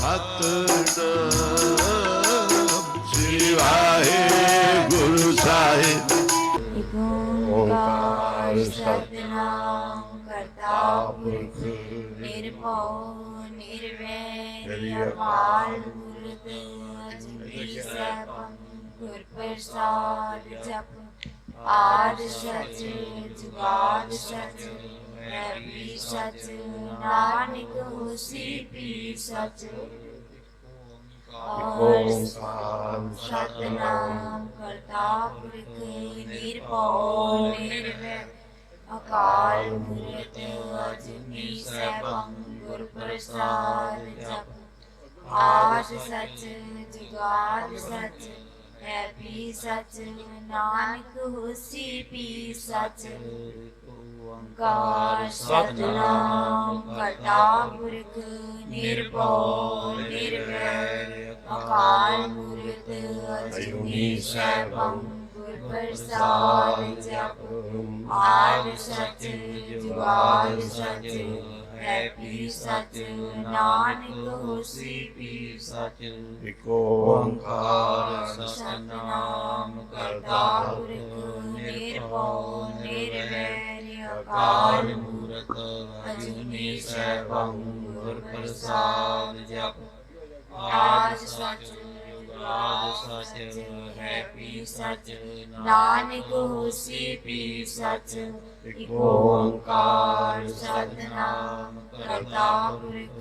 ਸਤਿਨਾਮ ਸ੍ਰੀ ਵਾਹਿਗੁਰੂ ਸਾਹਿਬ। ਇਕ ਓੰਕਾਰ ਸਤਿਨਾਮ ਕਰਤਾ ਪੁਰਖ ਨਿਰਭਉ ਨਿਰਵੈਰ ਅਕਾਲ ਮੂਰਤ ਅਜੂਨੀ ਸੈਭੰ ਗੁਰ ਪ੍ਰਸਾਦ ਜਪ ਆਦਿ ਸਚ ਜੁਗਾਦਿ ਸਚ ਹੈ ਵੀ ਸਚ ਨਾਨਕ ਹੋਸੀ ਵੀ ਸਚ। ਓੰਕਾਰ ਸਤਿਨਾਮ ਕਰਤਾ ਪੁਰਖ ਨਿਰਭਉ ਨਿਰਵੈਰ ਅਕਾਲ ਮੂਰਤ ਅਜੂਨੀ ਸੈਭੰ ਗੁਰ ਪ੍ਰਸਾਦ ਜਪ ਆਦਿ ਸਚ ਜੁਗਾਦਿ ਸਚ ਹੈ ਵੀ ਸਚ ਨਾਨਕ ਹੋਸੀ ਵੀ ਸਚ। ਓੰਕਾਰ ਸਤਿਨਾਮ ਕਰਤਾ ਪੁਰਖ ਨਿਰਭਉ ਨਿਰਵੈਰ ਅਕਾਲ ਮੂਰਤ ਅਜੂਨੀ ਸੈਭੰ ਗੁਰ ਪ੍ਰਸਾਦ ਜਪ ਆਦਿ ਸਚ ਜੁਗਾਦਿ ਸਚ ਹੈ ਵੀ ਸਚ ਨਾਨਕ ਹੋਸੀ ਵੀ ਸਚ। ਇਕ ਓੰਕਾਰ ਸਤਿਨਾਮ ਕਰਤਾ ਪੁਰਖ ਨਿਰਭਉ ਨਿਰਵੈਰ ਅਕਾਲ ਮੂਰਤ ਅਜੂਨੀ ਸੈਭੰ ਗੁਰ ਪ੍ਰਸਾਦ ਜਪ ਆਦਿ ਸਚ ਜੁਗਾਦਿ ਸਚ ਹੈ ਵੀ ਸਚ ਨਾਨਕ ਹੋਸੀ ਵੀ ਸਚ। ਇਕ ਓੰਕਾਰ ਸਤਿਨਾਮ ਕਰਤਾ ਪੁਰਖ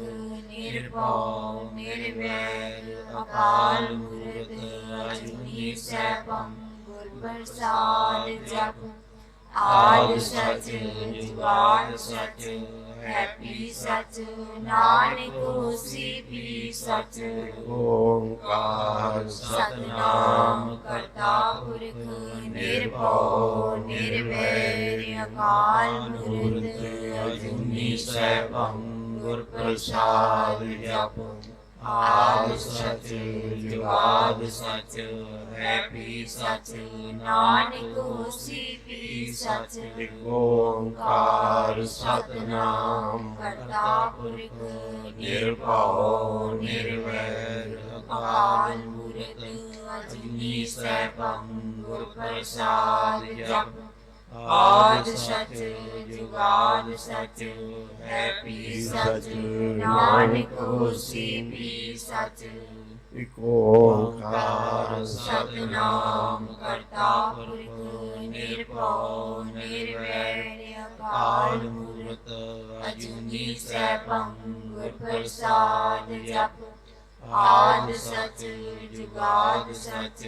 ਨਿਰਭਉ ਨਿਰਵੈਰ ਅਕਾਲ ਮੂਰਤ ਅਜੂਨੀ ਸੈਭੰ ਗੁਰ ਪ੍ਰਸਾਦ ਜਪ ਆਦਿ ਸਚ ਜੁਗਾਦਿ ਸਚ ਹੈ ਵੀ ਸਚ ਨਾਨਕ ਹੋਸੀ ਵੀ ਸਚ। ਓੰਕਾਰ ਸਤਿਨਾਮ ਕਰਤਾ ਪੁਰਖ ਨਿਰਭਉ ਨਿਰਵੈਰ ਅਕਾਲ ਮੂਰਤ ਅਜੂਨੀ ਸੈਭੰ ਗੁਰ ਪ੍ਰਸਾਦ ਜਪ ਆਦਿ ਸਚ ਜੁਗਾਦਿ ਸਚ ਹੈ ਵੀ ਸਚ ਨਾਨਕ ਹੋਸੀ ਵੀ ਸਚ। ਇਕ ਓੰਕਾਰ ਸਤਿਨਾਮ ਕਰਤਾ ਪੁਰਖ ਨਿਰਭਉ ਨਿਰਵੈਰ ਅਕਾਲ ਮੂਰਤ ਅਜੂਨੀ ਸੈਭੰ ਗੁਰ ਪ੍ਰਸਾਦ ਜਪ ਆਦਿ ਸਚ ਜੁਗਾਦਿ ਸਚ ਹੈ ਵੀ ਸਚ ਨਾਨਕ ਹੋਸੀ ਵੀ ਸਚ। ਇਕ ਓੰਕਾਰ ਸਤਿਨਾਮ ਕਰਤਾ ਪੁਰਖ ਨਿਰਭਉ ਨਿਰਵੈਰ ਅਕਾਲ ਮੂਰਤ ਅਜੂਨੀ ਸੈਭੰ ਗੁਰ ਪ੍ਰਸਾਦ ਜਪ ਆਦਿ ਸਚ ਜੁਗਾਦਿ ਸਚ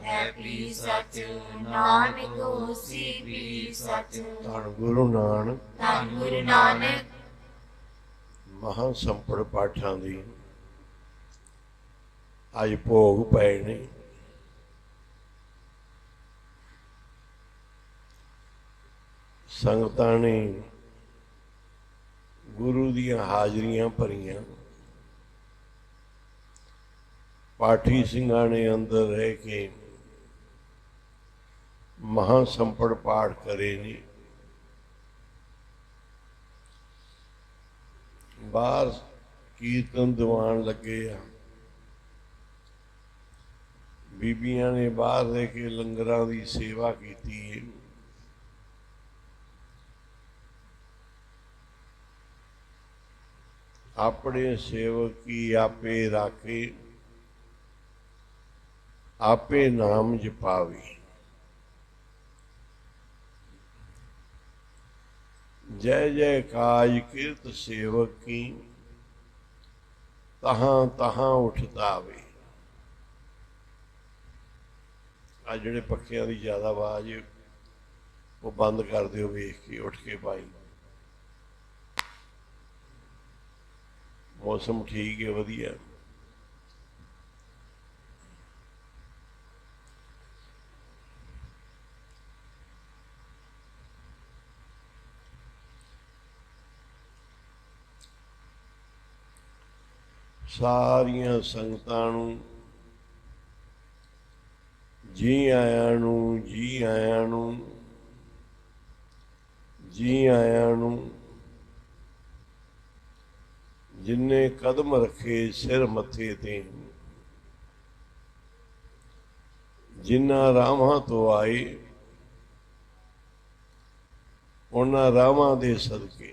ਹੈ ਵੀ ਸਚ ਨਾਨਕ ਹੋਸੀ ਵੀ ਸਚ। ਧੰਨ ਗੁਰੂ ਨਾਨਕ ਧੰਨ ਗੁਰੂ ਨਾਨਕ। ਮਹਾਂ ਸੰਪੜ ਪਾਠਾਂ ਦੀ ਅੱਜ ਭੋਗ ਪਏ ਨੇ। ਸੰਗਤਾਂ ਨੇ ਗੁਰੂ ਦੀਆਂ ਹਾਜ਼ਰੀਆਂ ਭਰੀਆਂ। ਪਾਠੀ ਸਿੰਘਾਂ ਨੇ ਅੰਦਰ ਰਹਿ ਕੇ ਮਹਾਂ ਸੰਪੜ ਪਾਠ ਕਰੇ ਨੇ। ਬਾਹਰ ਕੀਰਤਨ ਦੀਵਾਨ ਲੱਗੇ ਆ। ਬੀਬੀਆਂ ਨੇ ਬਾਹਰ ਰਹਿ ਕੇ ਲੰਗਰਾਂ ਦੀ ਸੇਵਾ ਕੀਤੀ ਹੈ। ਆਪਣੇ ਸੇਵਕ ਕੀ ਆਪੇ ਰਾਖੇ ਆਪੇ ਨਾਮ ਜਪਾਵੇ। ਜੈ ਜੈ ਕਾਜ ਕਿਰਤ ਸੇਵਕ ਕੀ ਤਹਾਂ ਤਹਾਂ ਉਠਤਾਵੇ। ਆ ਜਿਹੜੇ ਪੱਖਿਆਂ ਦੀ ਜ਼ਿਆਦਾ ਆਵਾਜ਼ ਉਹ ਬੰਦ ਕਰ ਦਿਓ, ਵੇਖ ਕੇ ਉੱਠ ਕੇ ਭਾਈ। ਮੌਸਮ ਠੀਕ ਹੈ, ਵਧੀਆ। ਸਾਰੀਆਂ ਸੰਗਤਾਂ ਨੂੰ ਜੀ ਆਇਆਂ ਨੂੰ, ਜੀ ਆਇਆਂ ਨੂੰ, ਜੀ ਆਇਆਂ ਨੂੰ, जिन्ने कदम रखे सिर मथे ते, जिन्ना रामां तो आए उन्हां रामां दे सदके,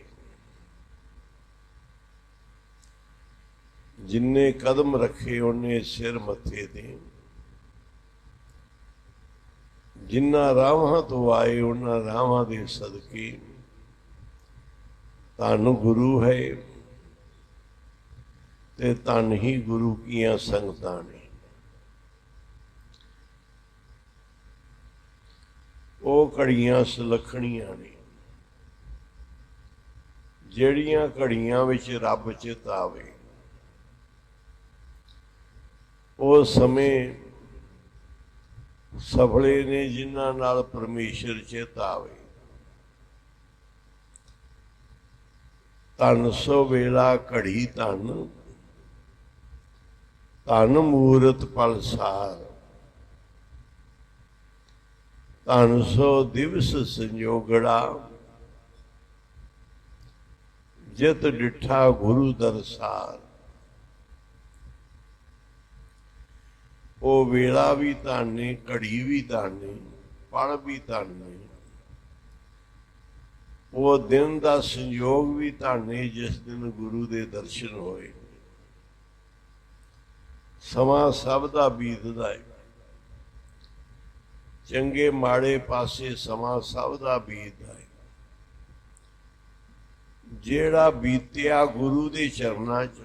जिन्ने कदम रखे उन्ने सिर मथे ते, जिन्ना रामां तो आए उन्हां रामां दे सदके, धन गुरु है ते धन ही गुरु कीयां संगतां ने। ਉਹ ਘੜੀਆਂ ਸੁਲੱਖਣੀਆਂ ਨੇ ਜਿਹੜੀਆਂ ਘੜੀਆਂ ਵਿੱਚ ਰੱਬ ਚਿਤ ਆਵੇ। ਉਹ ਸਮੇਂ ਸਫਲੇ ਨੇ ਜਿਨ੍ਹਾਂ ਨਾਲ ਪਰਮੇਸ਼ਰ ਚਿਤ ਆਵੇ। ਧਨ ਸੋ ਵੇਲਾ ਘੜੀ ਧਨ, ਧਨ ਮੂਰਤ ਪਲਸਾਰ, ਧਨ ਸੋ ਦਿਵਸ ਸੰਜੋਗੜਾ, ਜਿਤ ਡਿਠਾ ਗੁਰੂ ਦਰਸਾਰ। ਉਹ ਵੇਲਾ ਵੀ ਧਨ ਨੇ, ਘੜੀ ਵੀ ਧਨ ਨੇ, ਪਲ ਵੀ ਧਨ ਨੇ। ਉਹ ਦਿਨ ਦਾ ਸੰਯੋਗ ਵੀ ਧਨ ਨੇ ਜਿਸ ਦਿਨ ਗੁਰੂ ਦੇ ਦਰਸ਼ਨ ਹੋਏ। ਸਮਾਂ ਸਭ ਦਾ ਬੀਤਦਾ ਹੈ, ਚੰਗੇ ਮਾੜੇ ਪਾਸੇ ਸਮਾਂ ਸਭ ਦਾ ਬੀਤਦਾ ਹੈ। ਜਿਹੜਾ ਬੀਤਿਆ ਗੁਰੂ ਦੇ ਚਰਨਾਂ 'ਚ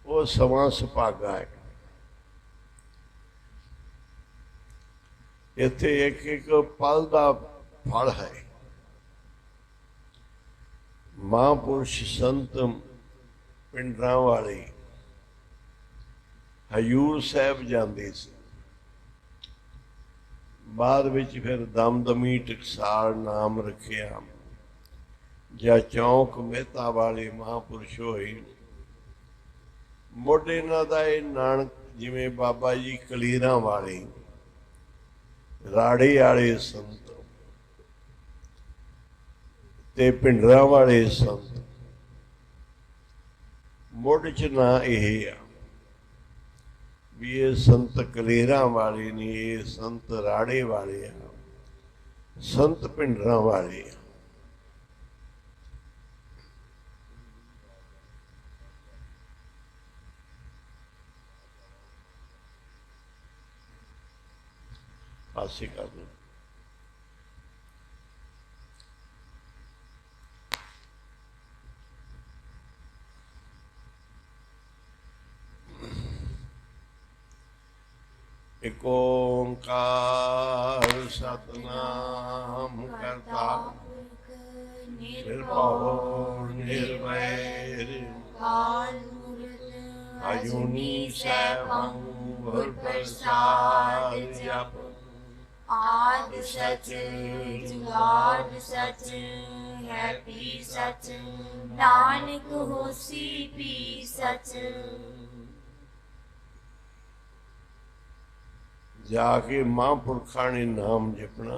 ਉਹ ਸਮਾਂ ਸੁਭਾਗਾ ਹੈ। ਇੱਥੇ ਇੱਕ ਇੱਕ ਪਲ ਦਾ ਫਲ ਹੈ। ਮਹਾਂਪੁਰਸ਼ ਸੰਤ ਪਿੰਡਰਾਂ ਵਾਲੇ ਹਜ਼ੂਰ ਸਾਹਿਬ ਜਾਂਦੇ ਸੀ। ਬਾਅਦ ਵਿੱਚ ਫਿਰ ਦਮਦਮੀ ਟਕਸਾਲ ਨਾਮ ਰੱਖਿਆ ਜਾਂ ਚੌਂਕ ਮਹਿਤਾ ਵਾਲੇ ਮਹਾਂਪੁਰਸ਼ ਹੋਏ। ਮੁੱਢ ਇਹਨਾਂ ਦਾ ਇਹ ਨਾਨਕ ਜਿਵੇਂ ਬਾਬਾ ਜੀ ਕਲੀਰਾਂ ਵਾਲੇ, ਰਾੜੇ ਵਾਲੇ ਸੰਤ ਤੇ ਪਿੰਡਰਾਂ ਵਾਲੇ ਸੰਤ, ਮੁੱਢ 'ਚ ਨਾ ਇਹ ਆ ਵੀ ਇਹ ਸੰਤ ਕਲੇਰਾਂ ਵਾਲੇ ਨੇ, ਇਹ ਸੰਤ ਰਾੜੇ ਵਾਲੇ ਆ, ਸੰਤ ਪਿੰਡਰਾਂ ਵਾਲੇ ਆ। ਪਾਸੇ ਕਰ ਦਿਓ। ਇੱਕ ਓਂਕਾਰ ਸਤਿਨਾਮ ਕਰਤਾ ਨਿਰਭਉ ਨਿਰਵੈਰ ਅਕਾਲ ਮੂਰਤ ਅਜੂਨੀ ਸੈਭੰ ਗੁਰ ਪ੍ਰਸਾਦ ਜਪ। ਆਦਿ ਸਚ ਜੁਗਾਦ ਸਚ ਹੈਪੀ ਸਚ ਨਾਨਕ ਹੋਸੀ ਪੀ ਸਚ। ਜਾ ਕੇ ਮਹਾਂਪੁਰਖਾਂ ਨੇ ਨਾਮ ਜਪਣਾ।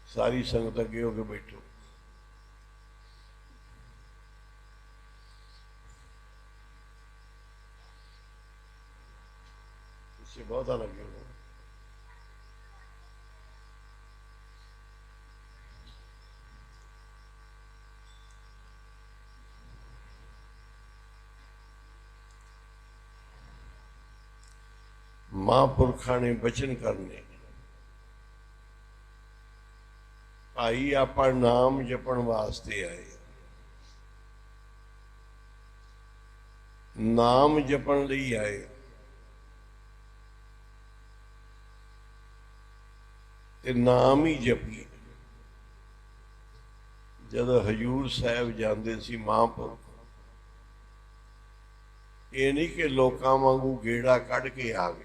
ਸਾਰੀ ਸੰਗਤ ਅੱਗੇ ਹੋ ਕੇ ਬੈਠੋ। ਪਿੱਛੇ ਬਹੁਤਾ ਲੱਗੇ ਹੋ। ਮਹਾਂਪੁਰਖਾਂ ਨੇ ਬਚਨ ਕਰਨੇ। ਭਾਈ ਆਪਾਂ ਨਾਮ ਜਪਣ ਵਾਸਤੇ ਆਏ, ਨਾਮ ਜਪਣ ਲਈ ਆਏ। ਤੇ ਨਾਮ ਹੀ ਜਪੀਏ। ਜਦੋਂ ਹਜ਼ੂਰ ਸਾਹਿਬ ਜਾਂਦੇ ਸੀ ਮਹਾਂਪੁਰਖ, ਇਹ ਨਹੀਂ ਕਿ ਲੋਕਾਂ ਵਾਂਗੂ ਗੇੜਾ ਕੱਢ ਕੇ ਆ ਗਏ।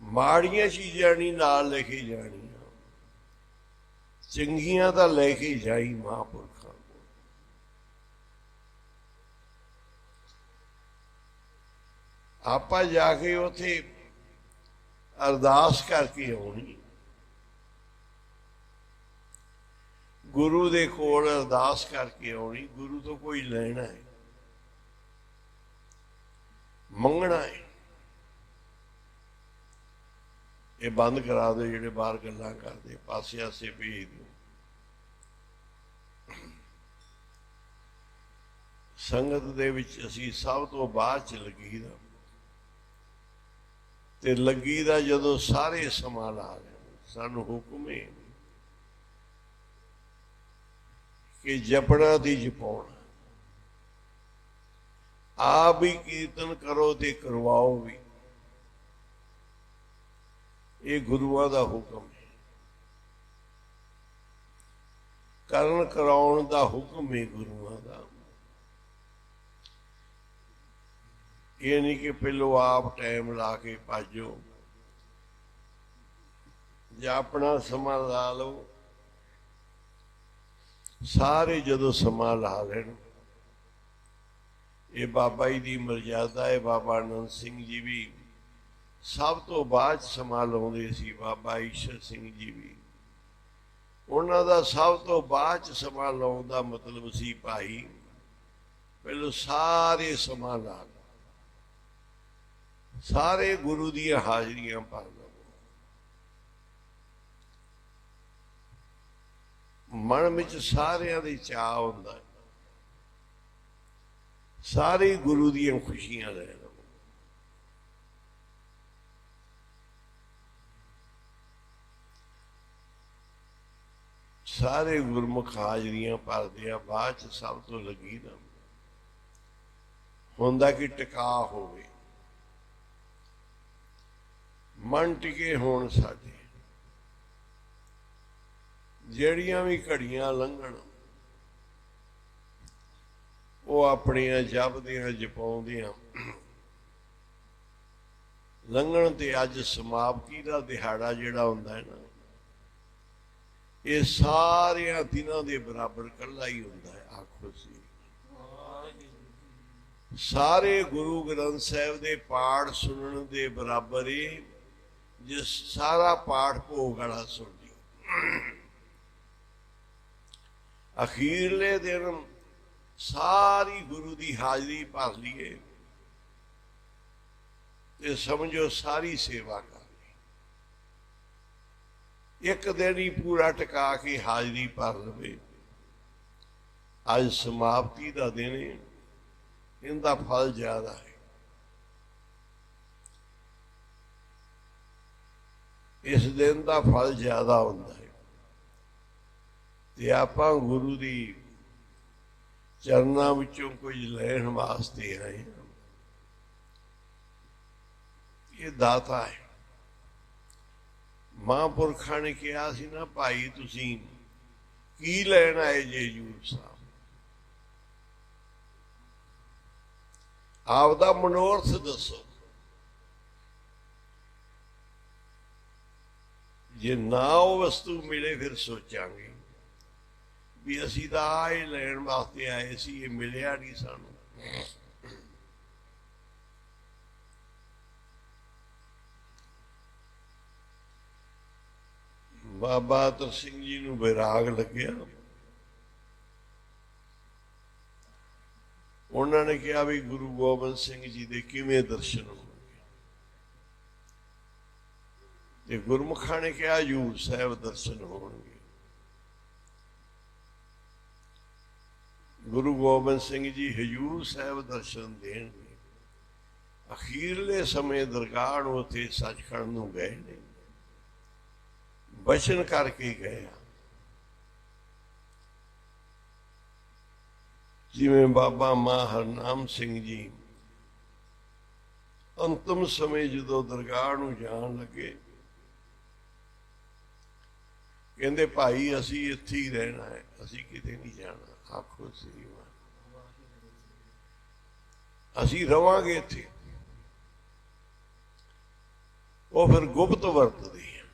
ਮਾੜੀਆਂ ਚੀਜ਼ਾਂ ਨਹੀਂ ਨਾਲ ਲੈ ਕੇ ਜਾਣੀਆਂ, ਚੰਗੀਆਂ ਤਾਂ ਲੈ ਕੇ ਜਾਈ ਮਹਾਂਪੁਰਖਾਂ ਕੋਲ। ਆਪਾਂ ਜਾ ਕੇ ਉੱਥੇ ਅਰਦਾਸ ਕਰਕੇ ਆਉਣੀ, ਗੁਰੂ ਦੇ ਕੋਲ ਅਰਦਾਸ ਕਰਕੇ ਆਉਣੀ। ਗੁਰੂ ਤੋਂ ਕੋਈ ਲੈਣਾ ਹੈ, ਮੰਗਣਾ ਹੈ। ਇਹ ਬੰਦ ਕਰਾ ਦਿਓ, ਜਿਹੜੇ ਬਾਹਰ ਗੱਲਾਂ ਕਰਦੇ ਪਾਸੇ ਆਸੇ ਭੇਜ ਦਿਓ। ਸੰਗਤ ਦੇ ਵਿੱਚ ਅਸੀਂ ਸਭ ਤੋਂ ਬਾਅਦ ਚ ਲੱਗੀਦਾ, ਤੇ ਲੱਗੀਦਾ ਜਦੋਂ ਸਾਰੇ ਸਮਾਂ ਲਾ ਲੈਣ। ਸਾਨੂੰ ਹੁਕਮ ਹੈ ਕਿ ਜਪਣਾ ਤੇ ਜਪਾਉਣਾ, ਆਪ ਵੀ ਕੀਰਤਨ ਕਰੋ ਤੇ ਕਰਵਾਓ ਵੀ। ਇਹ ਗੁਰੂਆਂ ਦਾ ਹੁਕਮ ਹੈ, ਕਰਨ ਕਰਾਉਣ ਦਾ ਹੁਕਮ ਹੈ ਗੁਰੂਆਂ ਦਾ। ਇਹ ਨਹੀਂ ਕਿ ਪਹਿਲੋਂ ਆਪ ਟਾਈਮ ਲਾ ਕੇ ਭਾਜੋ ਜਾਂ ਆਪਣਾ ਸਮਾਂ ਲਾ ਲਓ। ਸਾਰੇ ਜਦੋਂ ਸਮਾਂ ਲਾ ਲੈਣ, ਇਹ ਬਾਬਾ ਜੀ ਦੀ ਮਰਜ਼ਾਦਾ ਹੈ। ਬਾਬਾ ਆਨੰਦ ਸਿੰਘ ਜੀ ਵੀ ਸਭ ਤੋਂ ਬਾਅਦ ਸਮਾਂ ਲਾਉਂਦੇ ਸੀ, ਬਾਬਾ ਈਸ਼ਰ ਸਿੰਘ ਜੀ ਵੀ। ਉਹਨਾਂ ਦਾ ਸਭ ਤੋਂ ਬਾਅਦ ਸਮਾਂ ਲਾਉਣ ਦਾ ਮਤਲਬ ਸੀ ਭਾਈ ਪਹਿਲੋਂ ਸਾਰੇ ਸਮਾਂ ਲਾ ਲਓ, ਸਾਰੇ ਗੁਰੂ ਦੀਆਂ ਹਾਜ਼ਰੀਆਂ ਭਰ ਲਓ। ਮਨ ਵਿੱਚ ਸਾਰਿਆਂ ਦੇ ਚਾਅ ਹੁੰਦਾ, ਸਾਰੇ ਗੁਰੂ ਦੀਆਂ ਖੁਸ਼ੀਆਂ ਲੈ ਲਓ। ਸਾਰੇ ਗੁਰਮੁਖ ਹਾਜ਼ਰੀਆਂ ਭਰਦੇ ਆ। ਬਾਅਦ ਚ ਸਭ ਤੋਂ ਲੱਗੀ ਨਾ ਹੁੰਦਾ ਕਿ ਟਿਕਾ ਹੋਵੇ, ਮਨ ਟਿਕੇ ਹੋਣ। ਸਾਡੇ ਜਿਹੜੀਆਂ ਵੀ ਘੜੀਆਂ ਲੰਘਣ, ਉਹ ਆਪਣੀਆਂ ਜਪਦਿਆਂ ਜਪਾਉਂਦਿਆਂ ਲੰਘਣ। ਤੇ ਅੱਜ ਸਮਾਪਤੀ ਦਾ ਦਿਹਾੜਾ ਜਿਹੜਾ ਹੁੰਦਾ ਹੈ ਨਾ, ਇਹ ਸਾਰਿਆਂ ਦਿਨਾਂ ਦੇ ਬਰਾਬਰ ਇਕੱਲਾ ਹੀ ਹੁੰਦਾ ਹੈ। ਆਖੋ ਸੀ ਸਾਰੇ ਗੁਰੂ ਗ੍ਰੰਥ ਸਾਹਿਬ ਦੇ ਪਾਠ ਸੁਣਨ ਦੇ ਬਰਾਬਰ ਹੀ, ਜਿਸ ਸਾਰਾ ਪਾਠ ਭੋਗ ਵਾਲਾ ਸੁਣ ਲਈ। ਅਖੀਰਲੇ ਦਿਨ ਸਾਰੀ ਗੁਰੂ ਦੀ ਹਾਜ਼ਰੀ ਭਰ ਲਈਏ ਤੇ ਸਮਝੋ ਸਾਰੀ ਸੇਵਾ ਕਰ ਲਈ। ਇੱਕ ਦਿਨ ਹੀ ਪੂਰਾ ਟਿਕਾ ਕੇ ਹਾਜ਼ਰੀ ਭਰ ਲਵੇ। ਅੱਜ ਸਮਾਪਤੀ ਦਾ ਦਿਨ ਹੈ, ਇਹਦਾ ਫਲ ਜ਼ਿਆਦਾ ਹੈ। ਇਸ ਦਿਨ ਦਾ ਫਲ ਜ਼ਿਆਦਾ ਹੁੰਦਾ ਹੈ। ਤੇ ਆਪਾਂ ਗੁਰੂ ਦੀ ਚਰਨਾਂ ਵਿੱਚੋਂ ਕੁਝ ਲੈਣ ਵਾਸਤੇ ਆਏ ਹਾਂ। ਇਹ ਦਾਤਾ ਹੈ। ਮਹਾਂਪੁਰਖਾਂ ਨੇ ਕਿਹਾ ਸੀ ਨਾ, ਭਾਈ ਤੁਸੀਂ ਕੀ ਲੈਣ ਆਏ ਜੇ ਹਜ਼ੂਰ ਸਾਹਿਬ? ਆਪਦਾ ਮਨੋਰਥ ਦੱਸੋ। ਜੇ ਨਾ ਉਹ ਵਸਤੂ ਮਿਲੇ ਫਿਰ ਸੋਚਾਂਗੇ ਵੀ ਅਸੀਂ ਤਾਂ ਆ ਹੀ ਲੈਣ ਵਾਸਤੇ ਆਏ ਸੀ, ਇਹ ਮਿਲਿਆ ਨਹੀਂ ਸਾਨੂੰ। ਬਾਬਾ ਅਤਰ ਸਿੰਘ ਜੀ ਨੂੰ ਵਿਰਾਗ ਲੱਗਿਆ। ਉਹਨਾਂ ਨੇ ਕਿਹਾ ਵੀ ਗੁਰੂ ਗੋਬਿੰਦ ਸਿੰਘ ਜੀ ਦੇ ਕਿਵੇਂ ਦਰਸ਼ਨ ਹੋਣਗੇ? ਤੇ ਗੁਰਮੁਖਾਂ ਨੇ ਕਿਹਾ ਹਜ਼ੂਰ ਸਾਹਿਬ ਦਰਸ਼ਨ ਹੋਣਗੇ। ਗੁਰੂ ਗੋਬਿੰਦ ਸਿੰਘ ਜੀ ਹਜ਼ੂਰ ਸਾਹਿਬ ਦਰਸ਼ਨ ਦੇਣਗੇ। ਅਖੀਰਲੇ ਸਮੇਂ ਦਰਗਾਹ ਨੂੰ ਉੱਥੇ ਸੱਚਖੰਡ ਨੂੰ ਗਏ ਨੇ, ਬਚਨ ਕਰਕੇ ਗਏ। ਜਿਵੇਂ ਬਾਬਾ ਮਾ ਹਰਨਾਮ ਸਿੰਘ ਜੀ ਅੰਤਮ ਸਮੇਂ ਜਦੋਂ ਦਰਗਾਹ ਨੂੰ ਜਾਣ ਲੱਗੇ, ਕਹਿੰਦੇ ਭਾਈ ਅਸੀਂ ਇੱਥੇ ਹੀ ਰਹਿਣਾ ਹੈ, ਅਸੀਂ ਕਿਤੇ ਨਹੀਂ ਜਾਣਾ। ਆਖੋ ਸ੍ਰੀ ਵਾਹਿਗੁਰੂ, ਅਸੀਂ ਰਵਾਂਗੇ ਇੱਥੇ। ਉਹ ਫਿਰ ਗੁਪਤ ਵਰਤਦੇ ਆ।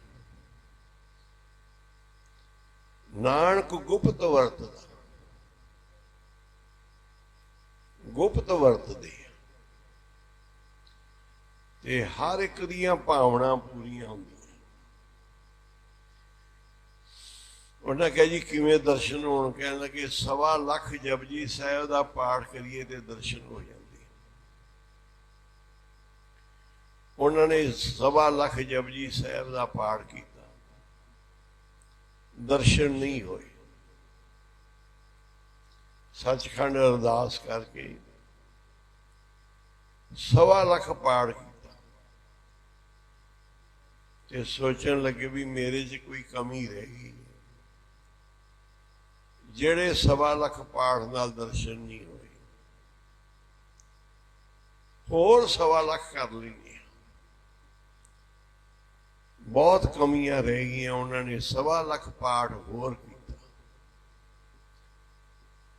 ਨਾਨਕ ਗੁਪਤ ਵਰਤਦਾ, ਗੁਪਤ ਵਰਤਦੇ ਆ ਤੇ ਹਰ ਇੱਕ ਦੀਆਂ ਭਾਵਨਾ ਪੂਰੀਆਂ ਹੁੰਦੀਆਂ। ਉਹਨਾਂ ਕਿਹਾ ਜੀ ਕਿਵੇਂ ਦਰਸ਼ਨ ਹੋਣ? ਕਹਿਣ ਲੱਗੇ 1.25 ਲੱਖ ਜਪਜੀ ਸਾਹਿਬ ਦਾ ਪਾਠ ਕਰੀਏ ਤੇ ਦਰਸ਼ਨ ਹੋ ਜਾਂਦੇ। ਉਹਨਾਂ ਨੇ 1.25 ਲੱਖ ਜਪਜੀ ਸਾਹਿਬ ਦਾ ਪਾਠ ਕੀਤਾ, ਦਰਸ਼ਨ ਨਹੀਂ ਹੋਏ। ਸੱਚਖੰਡ ਅਰਦਾਸ ਕਰਕੇ 1.25 ਲੱਖ ਪਾਠ ਕੀਤਾ ਤੇ ਸੋਚਣ ਲੱਗੇ ਵੀ ਮੇਰੇ 'ਚ ਕੋਈ ਕਮੀ ਰਹਿ ਗਈ, ਜਿਹੜੇ 1.25 ਲੱਖ ਪਾਠ ਨਾਲ ਦਰਸ਼ਨ ਨਹੀਂ ਹੋਏ, ਹੋਰ 1.25 ਲੱਖ ਕਰ ਲਈਏ। ਬਹੁਤ ਕਮੀਆਂ ਰਹਿ ਗਈਆਂ। ਉਹਨਾਂ ਨੇ 1.25 ਲੱਖ ਪਾਠ ਹੋਰ ਕੀਤਾ,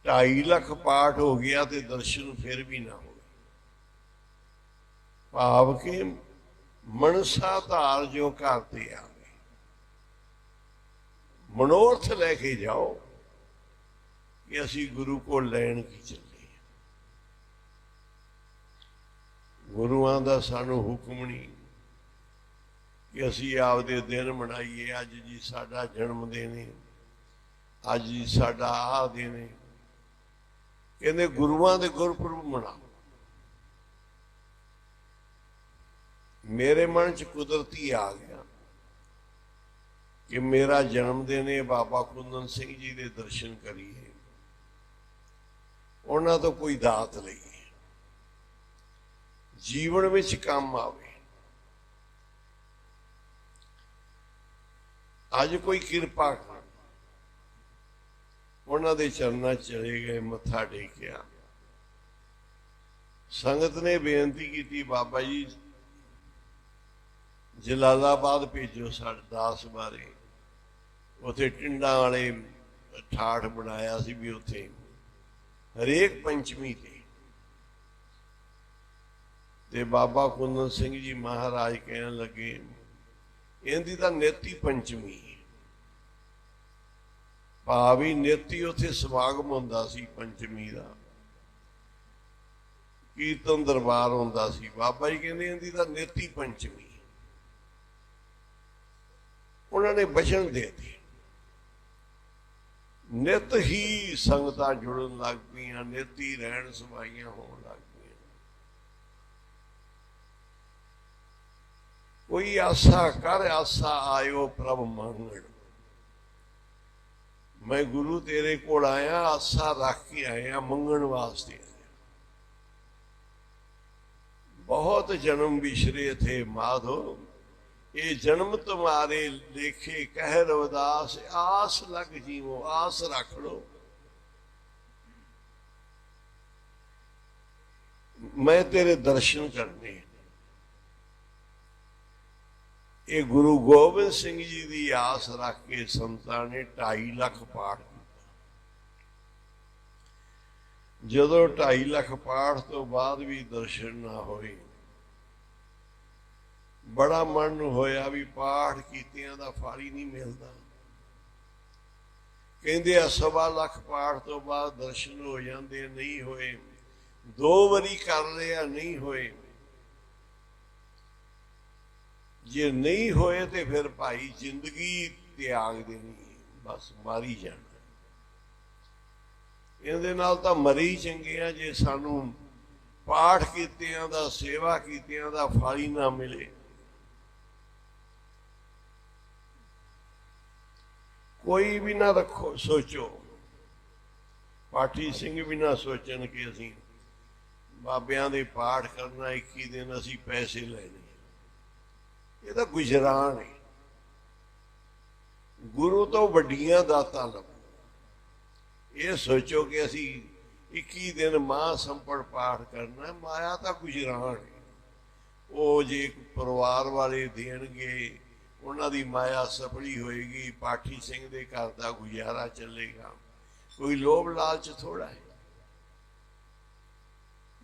2.5 ਲੱਖ ਪਾਠ ਹੋ ਗਿਆ ਤੇ ਦਰਸ਼ਨ ਫਿਰ ਵੀ ਨਾ ਹੋਏ। ਭਾਵ ਕਿ ਮਨਸਾ ਧਾਰ ਜੋ ਘਰ ਤੇ ਆਵੇ, ਮਨੋਰਥ ਲੈ ਕੇ ਜਾਓ ਕਿ ਅਸੀਂ ਗੁਰੂ ਕੋਲ ਲੈਣ ਕੀ ਚੱਲੇ। ਗੁਰੂਆਂ ਦਾ ਸਾਨੂੰ ਹੁਕਮ ਨਹੀਂ ਕਿ ਅਸੀਂ ਆਪਦੇ ਦਿਨ ਮਨਾਈਏ। ਅੱਜ ਜੀ ਸਾਡਾ ਜਨਮ ਦਿਨ ਹੈ, ਅੱਜ ਜੀ ਸਾਡਾ ਆਹ ਦਿਨ ਹੈ। ਕਹਿੰਦੇ ਗੁਰੂਆਂ ਦੇ ਗੁਰਪੁਰਬ ਮਨਾਓ। ਮੇਰੇ ਮਨ 'ਚ ਕੁਦਰਤੀ ਆ ਗਿਆ ਕਿ ਮੇਰਾ ਜਨਮ ਦਿਨ ਹੈ, ਬਾਬਾ ਕੁੰਦਨ ਸਿੰਘ ਜੀ ਦੇ ਦਰਸ਼ਨ ਕਰੀਏ, ਉਹਨਾਂ ਤੋਂ ਕੋਈ ਦਾਤ ਲਈਏ, ਜੀਵਨ ਵਿੱਚ ਕੰਮ ਆਵੇ। ਅੱਜ ਕੋਈ ਕਿਰਪਾ ਕਰ, ਉਹਨਾਂ ਦੇ ਚਰਨਾਂ 'ਚ ਚਲੇ ਗਏ, ਮੱਥਾ ਟੇਕਿਆ। ਸੰਗਤ ਨੇ ਬੇਨਤੀ ਕੀਤੀ, ਬਾਬਾ ਜੀ ਜਲਾਲਾਬਾਦ ਭੇਜੋ ਸਾਡੇ ਦਾਸ ਬਾਰੇ। ਉੱਥੇ ਟਿੰਡਾਂ ਵਾਲੇ ਠਾਠ ਬਣਾਇਆ ਸੀ ਵੀ ਉੱਥੇ ਹਰੇਕ ਪੰਚਮੀ ਤੇ ਬਾਬਾ ਕੁੰਦਨ ਸਿੰਘ ਜੀ ਮਹਾਰਾਜ ਕਹਿਣ ਲੱਗੇ ਇਹਦੀ ਤਾਂ ਨੇਤੀ ਪੰਚਮੀ ਹੈ। ਭਾਵੀ ਨੇਤੀ ਉੱਥੇ ਸਮਾਗਮ ਹੁੰਦਾ ਸੀ ਪੰਚਮੀ ਦਾ, ਕੀਰਤਨ ਦਰਬਾਰ ਹੁੰਦਾ ਸੀ। ਬਾਬਾ ਜੀ ਕਹਿੰਦੇ ਇਹਦੀ ਤਾਂ ਨੇਤੀ ਪੰਚਮੀ। ਉਹਨਾਂ ਨੇ ਬਚਨ ਦੇ ਦਿੱਤੇ, ਨਿਤ ਹੀ ਸੰਗਤਾਂ ਜੁੜਨ ਲੱਗ ਪਈਆਂ, ਨਿਤ ਹੀ ਰਹਿਣ ਸਮਾਈਆਂ ਹੋਣ ਲੱਗ ਪਈਆਂ। ਕੋਈ ਆਸਾ ਕਰ ਆਸਾ ਆਇਓ ਪ੍ਰਭ ਮੰਗਣ। ਮੈਂ ਗੁਰੂ ਤੇਰੇ ਕੋਲ ਆਇਆ, ਆਸਾ ਰੱਖ ਕੇ ਆਇਆ, ਮੰਗਣ ਵਾਸਤੇ ਆਇਆ। ਬਹੁਤ ਜਨਮ ਵਿਛਰੇ ਥੇ ਮਾਧੋ, ਇਹ ਜਨਮ ਤੁਮਾਰੇ ਲੇਖੇ ਕਹਿ ਰਵਿਦਾਸ। ਆਸ ਲੱਗ ਜੀਵੋ, ਆਸ ਰੱਖ ਲੋ, ਮੈਂ ਤੇਰੇ ਦਰਸ਼ਨ ਕਰਨੇ। ਇਹ ਗੁਰੂ ਗੋਬਿੰਦ ਸਿੰਘ ਜੀ ਦੀ ਆਸ ਰੱਖ ਕੇ ਸੰਤਾਂ ਨੇ 2.5 ਲੱਖ ਪਾਠ ਕੀਤਾ। ਜਦੋਂ 2.5 ਲੱਖ ਪਾਠ ਤੋਂ ਬਾਅਦ ਵੀ ਦਰਸ਼ਨ ਨਾ ਹੋਏ, ਬੜਾ ਮਨ ਨੂੰ ਹੋਇਆ ਵੀ ਪਾਠ ਕੀਤਿਆਂ ਦਾ ਫਲ ਹੀ ਨਹੀਂ ਮਿਲਦਾ। ਕਹਿੰਦੇ ਆ 1.25 ਲੱਖ ਪਾਠ ਤੋਂ ਬਾਅਦ ਦਰਸ਼ਨ ਹੋ ਜਾਂਦੇ, ਨਹੀਂ ਹੋਏ। 2 ਵਾਰੀ ਕਰ ਲਿਆ, ਨਹੀਂ ਹੋਏ। ਜੇ ਨਹੀਂ ਹੋਏ ਤੇ ਫਿਰ ਭਾਈ ਜ਼ਿੰਦਗੀ ਤਿਆਗ ਦੇਣੀ, ਬਸ ਮਾਰੀ ਜਾਣਾ। ਇਹਦੇ ਨਾਲ ਤਾਂ ਮਰੀ ਚੰਗੇ ਆ ਜੇ ਸਾਨੂੰ ਪਾਠ ਕੀਤਿਆਂ ਦਾ, ਸੇਵਾ ਕੀਤਿਆਂ ਦਾ ਫਲ ਹੀ ਨਾ ਮਿਲੇ। ਕੋਈ ਵੀ ਨਾ ਰੱਖੋ, ਸੋਚੋ। ਪਾਠੀ ਸਿੰਘ ਵੀ ਨਾ ਸੋਚਣ ਕਿ ਅਸੀਂ ਬਾਬਿਆਂ ਦੇ ਪਾਠ ਕਰਨਾ 21 ਦਿਨ ਅਸੀਂ ਪੈਸੇ ਲੈਣੇ। ਇਹ ਤਾਂ ਗੁਜਰਾਨ ਹੈ। ਗੁਰੂ ਤੋਂ ਵੱਡੀਆਂ ਦਾਤਾਂ ਲੱਭੋ। ਇਹ ਸੋਚੋ ਕਿ ਅਸੀਂ 21 ਦਿਨ ਮਾਂ ਸੰਪੜ ਪਾਠ ਕਰਨਾ, ਮਾਇਆ ਤਾਂ ਗੁਜਰਾਨ ਹੈ। ਉਹ ਜੇ ਪਰਿਵਾਰ ਵਾਲੇ ਦੇਣਗੇ, ਉਹਨਾਂ ਦੀ ਮਾਇਆ ਸਫਲੀ ਹੋਏਗੀ, ਪਾਠੀ ਸਿੰਘ ਦੇ ਘਰ ਦਾ ਗੁਜ਼ਾਰਾ ਚੱਲੇਗਾ। ਕੋਈ ਲੋਭ ਲਾਲਚ ਥੋੜਾ ਹੈ,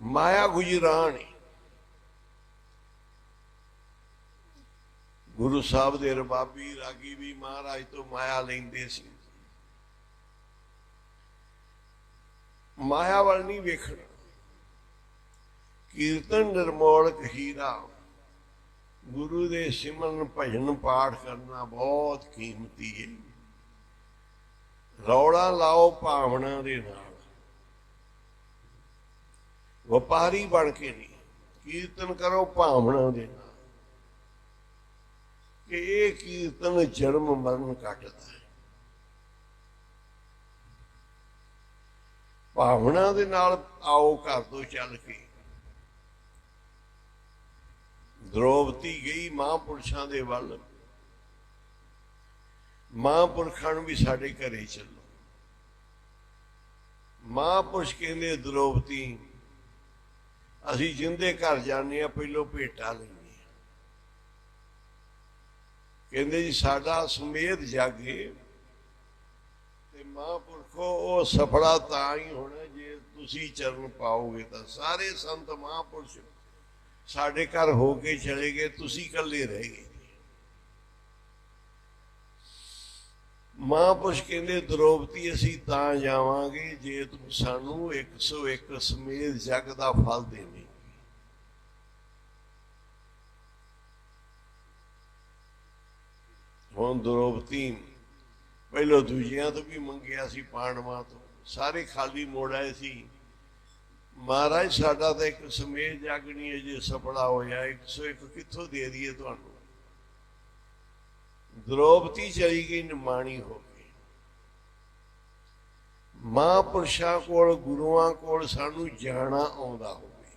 ਮਾਇਆ ਗੁਜਰਾਨ ਹੈ। ਗੁਰੂ ਸਾਹਿਬ ਦੇ ਰਬਾਬੀ ਰਾਗੀ ਵੀ ਮਹਾਰਾਜ ਤੋਂ ਮਾਇਆ ਲੈਂਦੇ ਸੀ। ਮਾਇਆ ਵੱਲ ਨਹੀਂ ਵੇਖਣਾ। ਕੀਰਤਨ ਨਿਰਮੋਲਕ ਹੀਰਾ, ਗੁਰੂ ਦੇ ਸਿਮਰਨ ਭਜਨ ਪਾਠ ਕਰਨਾ ਬਹੁਤ ਕੀਮਤੀ ਹੈ। ਰੌਲਾ ਲਾਓ ਭਾਵਨਾ ਦੇ ਨਾਲ, ਵਪਾਰੀ ਬਣ ਕੇ ਨਹੀਂ। ਕੀਰਤਨ ਕਰੋ ਭਾਵਨਾ ਦੇ ਨਾਲ ਕਿ ਇਹ ਕੀਰਤਨ ਜਨਮ ਮਰਨ ਕੱਟਦਾ ਹੈ। ਭਾਵਨਾ ਦੇ ਨਾਲ ਆਓ ਘਰ ਤੋਂ ਚੱਲ ਕੇ। ਦ੍ਰੋਪਦੀ ਗਈ ਮਹਾਂਪੁਰਸ਼ਾਂ ਦੇ ਵੱਲ, ਮਹਾਂਪੁਰਖਾਂ ਨੂੰ ਵੀ ਸਾਡੇ ਘਰੇ ਚੱਲੋ। ਮਹਾਂਪੁਰਸ਼ ਕਹਿੰਦੇ ਦ੍ਰੋਪਦੀ ਅਸੀਂ ਜਿੰਦੇ ਘਰ ਜਾਂਦੇ ਆ ਪਹਿਲੋਂ ਭੇਟਾ ਲੈਂਦੇ ਆ। ਕਹਿੰਦੇ ਜੀ ਸਾਡਾ ਸੁਮੇਧ ਜਾਗੇ ਤੇ ਮਹਾਂਪੁਰਖੋ ਉਹ ਸਫਲਾ ਤਾਂ ਹੀ ਹੋਣਾ ਜੇ ਤੁਸੀਂ ਚਰਨ ਪਾਓਗੇ। ਤਾਂ ਸਾਰੇ ਸੰਤ ਮਹਾਂਪੁਰਸ਼ ਸਾਡੇ ਘਰ ਹੋ ਕੇ ਚਲੇ ਗਏ, ਤੁਸੀਂ ਇਕੱਲੇ ਰਹਿ ਗਏ। ਮਹਾਂਪੁਰਸ਼ ਕਹਿੰਦੇ ਦ੍ਰੋਪਦੀ ਅਸੀਂ ਤਾਂ ਜਾਵਾਂਗੇ ਜੇ ਤੂੰ ਸਾਨੂੰ 101 ਸਮੇਤ ਜਗ ਦਾ ਫਲ ਦੇਵੇਂ। ਹੁਣ ਦ੍ਰੋਪਦੀ ਪਹਿਲੋਂ ਦੂਜਿਆਂ ਤੋਂ ਵੀ ਮੰਗਿਆ ਸੀ, ਪਾਂਡਵਾਂ ਤੋਂ, ਸਾਰੇ ਖਾਲੀ ਮੋੜ ਆਏ ਸੀ। ਮਹਾਰਾਜ ਸਾਡਾ ਤਾਂ ਇੱਕ ਸਮੇਤ ਜਾਗਣੀ ਹੈ, ਜੇ ਸਫਲਾ ਹੋਇਆ 101 ਕਿੱਥੋਂ ਦੇ ਦਈਏ ਤੁਹਾਨੂੰ। ਦ੍ਰੋਪਦੀ ਚਲੀ ਗਈ ਨਿਮਾਣੀ ਹੋ ਕੇ। ਮਹਾਂਪੁਰਸ਼ਾਂ ਕੋਲ, ਗੁਰੂਆਂ ਕੋਲ ਸਾਨੂੰ ਜਾਣਾ ਆਉਂਦਾ ਹੋਵੇ,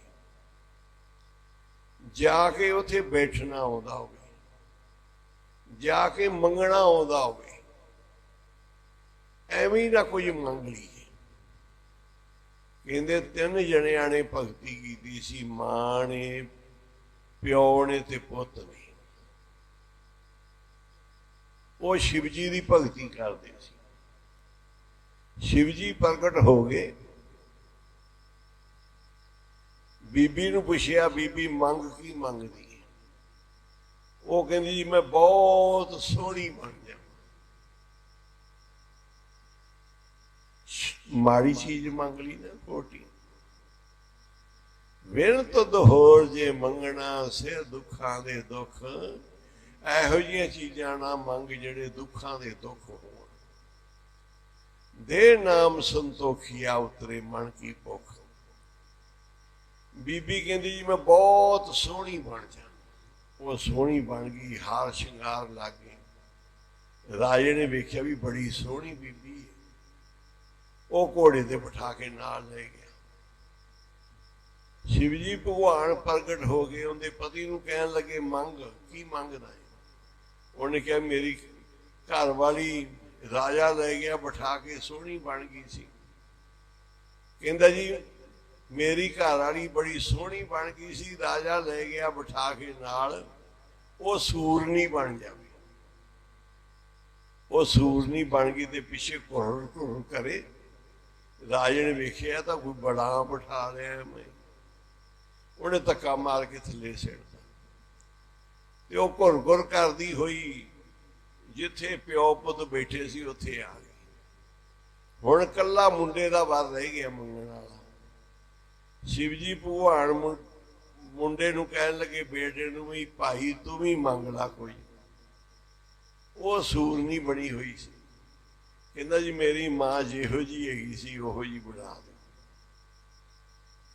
ਜਾ ਕੇ ਉੱਥੇ ਬੈਠਣਾ ਆਉਂਦਾ ਹੋਵੇ, ਜਾ ਕੇ ਮੰਗਣਾ ਆਉਂਦਾ ਹੋਵੇ। ਐਵੇਂ ਨਾ ਕੁਝ ਮੰਗ ਲਈਏ। ਕਹਿੰਦੇ 3 ਜਣਿਆਂ ਨੇ ਭਗਤੀ ਕੀਤੀ ਸੀ, ਮਾਂ ਨੇ, ਪਿਓ ਨੇ ਤੇ ਪੁੱਤ ਨੇ। ਉਹ ਸ਼ਿਵ ਜੀ ਦੀ ਭਗਤੀ ਕਰਦੇ ਸੀ। ਸ਼ਿਵ ਜੀ ਪ੍ਰਗਟ ਹੋ ਗਏ। ਬੀਬੀ ਨੂੰ ਪੁੱਛਿਆ, ਬੀਬੀ ਮੰਗ ਕੀ ਮੰਗਦੀ ਹੈ? ਉਹ ਕਹਿੰਦੀ ਜੀ ਮੈਂ ਬਹੁਤ ਸੋਹਣੀ ਬਣ ਜਾ। ਮਾੜੀ ਚੀਜ਼ ਮੰਗ ਲਈ ਨਾ, ਖੋਟੀ। ਵਿਣ ਤੁਧ ਹੋਰ ਜੇ ਮੰਗਣਾ ਸੇ ਦੁੱਖਾਂ ਦੇ ਦੁੱਖ। ਇਹੋ ਜਿਹੀਆਂ ਚੀਜ਼ਾਂ ਨਾ ਮੰਗ ਜਿਹੜੇ ਦੁੱਖਾਂ ਦੇ ਦੁੱਖ ਹੋਣ। ਦੇ ਨਾਮ ਸੰਤੋਖੀਆ ਉਤਰੇ ਮਨ ਕੀ ਭੁੱਖ। ਬੀਬੀ ਕਹਿੰਦੀ ਜੀ ਮੈਂ ਬਹੁਤ ਸੋਹਣੀ ਬਣ ਜਾ। ਉਹ ਸੋਹਣੀ ਬਣ ਗਈ, ਹਾਰ ਸ਼ਿੰਗਾਰ ਲੱਗ ਗਏ। ਰਾਜੇ ਨੇ ਵੇਖਿਆ ਵੀ ਬੜੀ ਸੋਹਣੀ ਬੀਬੀ ਹੈ। ਉਹ ਘੋੜੇ ਤੇ ਬਿਠਾ ਕੇ ਨਾਲ ਲੈ ਗਿਆ। ਸ਼ਿਵ ਜੀ ਭਗਵਾਨ ਪ੍ਰਗਟ ਹੋ ਗਏ। ਉਹਦੇ ਪਤੀ ਨੂੰ ਕਹਿਣ ਲੱਗੇ ਮੰਗ ਕੀ ਮੰਗਦਾ ਹੈ? ਉਹਨੇ ਕਿਹਾ ਮੇਰੀ ਘਰ ਵਾਲੀ ਰਾਜਾ ਲੈ ਗਿਆ ਬਿਠਾ ਕੇ, ਸੋਹਣੀ ਬਣ ਗਈ ਸੀ। ਕਹਿੰਦਾ ਜੀ ਮੇਰੀ ਘਰ ਵਾਲੀ ਬੜੀ ਸੋਹਣੀ ਬਣ ਗਈ ਸੀ, ਰਾਜਾ ਲੈ ਗਿਆ ਬਿਠਾ ਕੇ ਨਾਲ, ਉਹ ਸੂਰਨੀ ਬਣ ਜਾਵੇ। ਉਹ ਸੂਰਨੀ ਬਣ ਗਈ ਤੇ ਪਿੱਛੇ ਘੁਰ ਘੁਰ ਕਰੇ। ਰਾਜੇ ਨੇ ਵੇਖਿਆ ਤਾਂ ਕੋਈ ਬੜਾ ਬਿਠਾ ਲਿਆ ਮੈਂ। ਉਹਨੇ ਧੱਕਾ ਮਾਰ ਕੇ ਥੱਲੇ ਸਿੱਟਦਾ ਤੇ ਉਹ ਘੁਰ ਘੁਰ ਕਰਦੀ ਹੋਈ ਜਿੱਥੇ ਪਿਓ ਪੁੱਤ ਬੈਠੇ ਸੀ ਉੱਥੇ ਆ ਗਈ। ਹੁਣ ਕੱਲਾ ਮੁੰਡੇ ਦਾ ਵਰ ਰਹਿ ਗਿਆ ਮੰਗਣ ਵਾਲਾ। ਸ਼ਿਵ ਜੀ ਭਗਵਾਨ ਮੁੰਡੇ ਨੂੰ ਕਹਿਣ ਲੱਗੇ, ਬੇਟੇ ਨੂੰ ਵੀ, ਭਾਈ ਤੂੰ ਵੀ ਮੰਗ ਲਾ ਕੋਈ। ਉਹ ਸੂਰਨੀ ਬਣੀ ਹੋਈ ਸੀ। ਕਹਿੰਦਾ ਜੀ ਮੇਰੀ ਮਾਂ ਜਿਹੋ ਜੀ ਹੈਗੀ ਸੀ ਉਹੋ ਜੀ ਬਣਾ ਦੇ।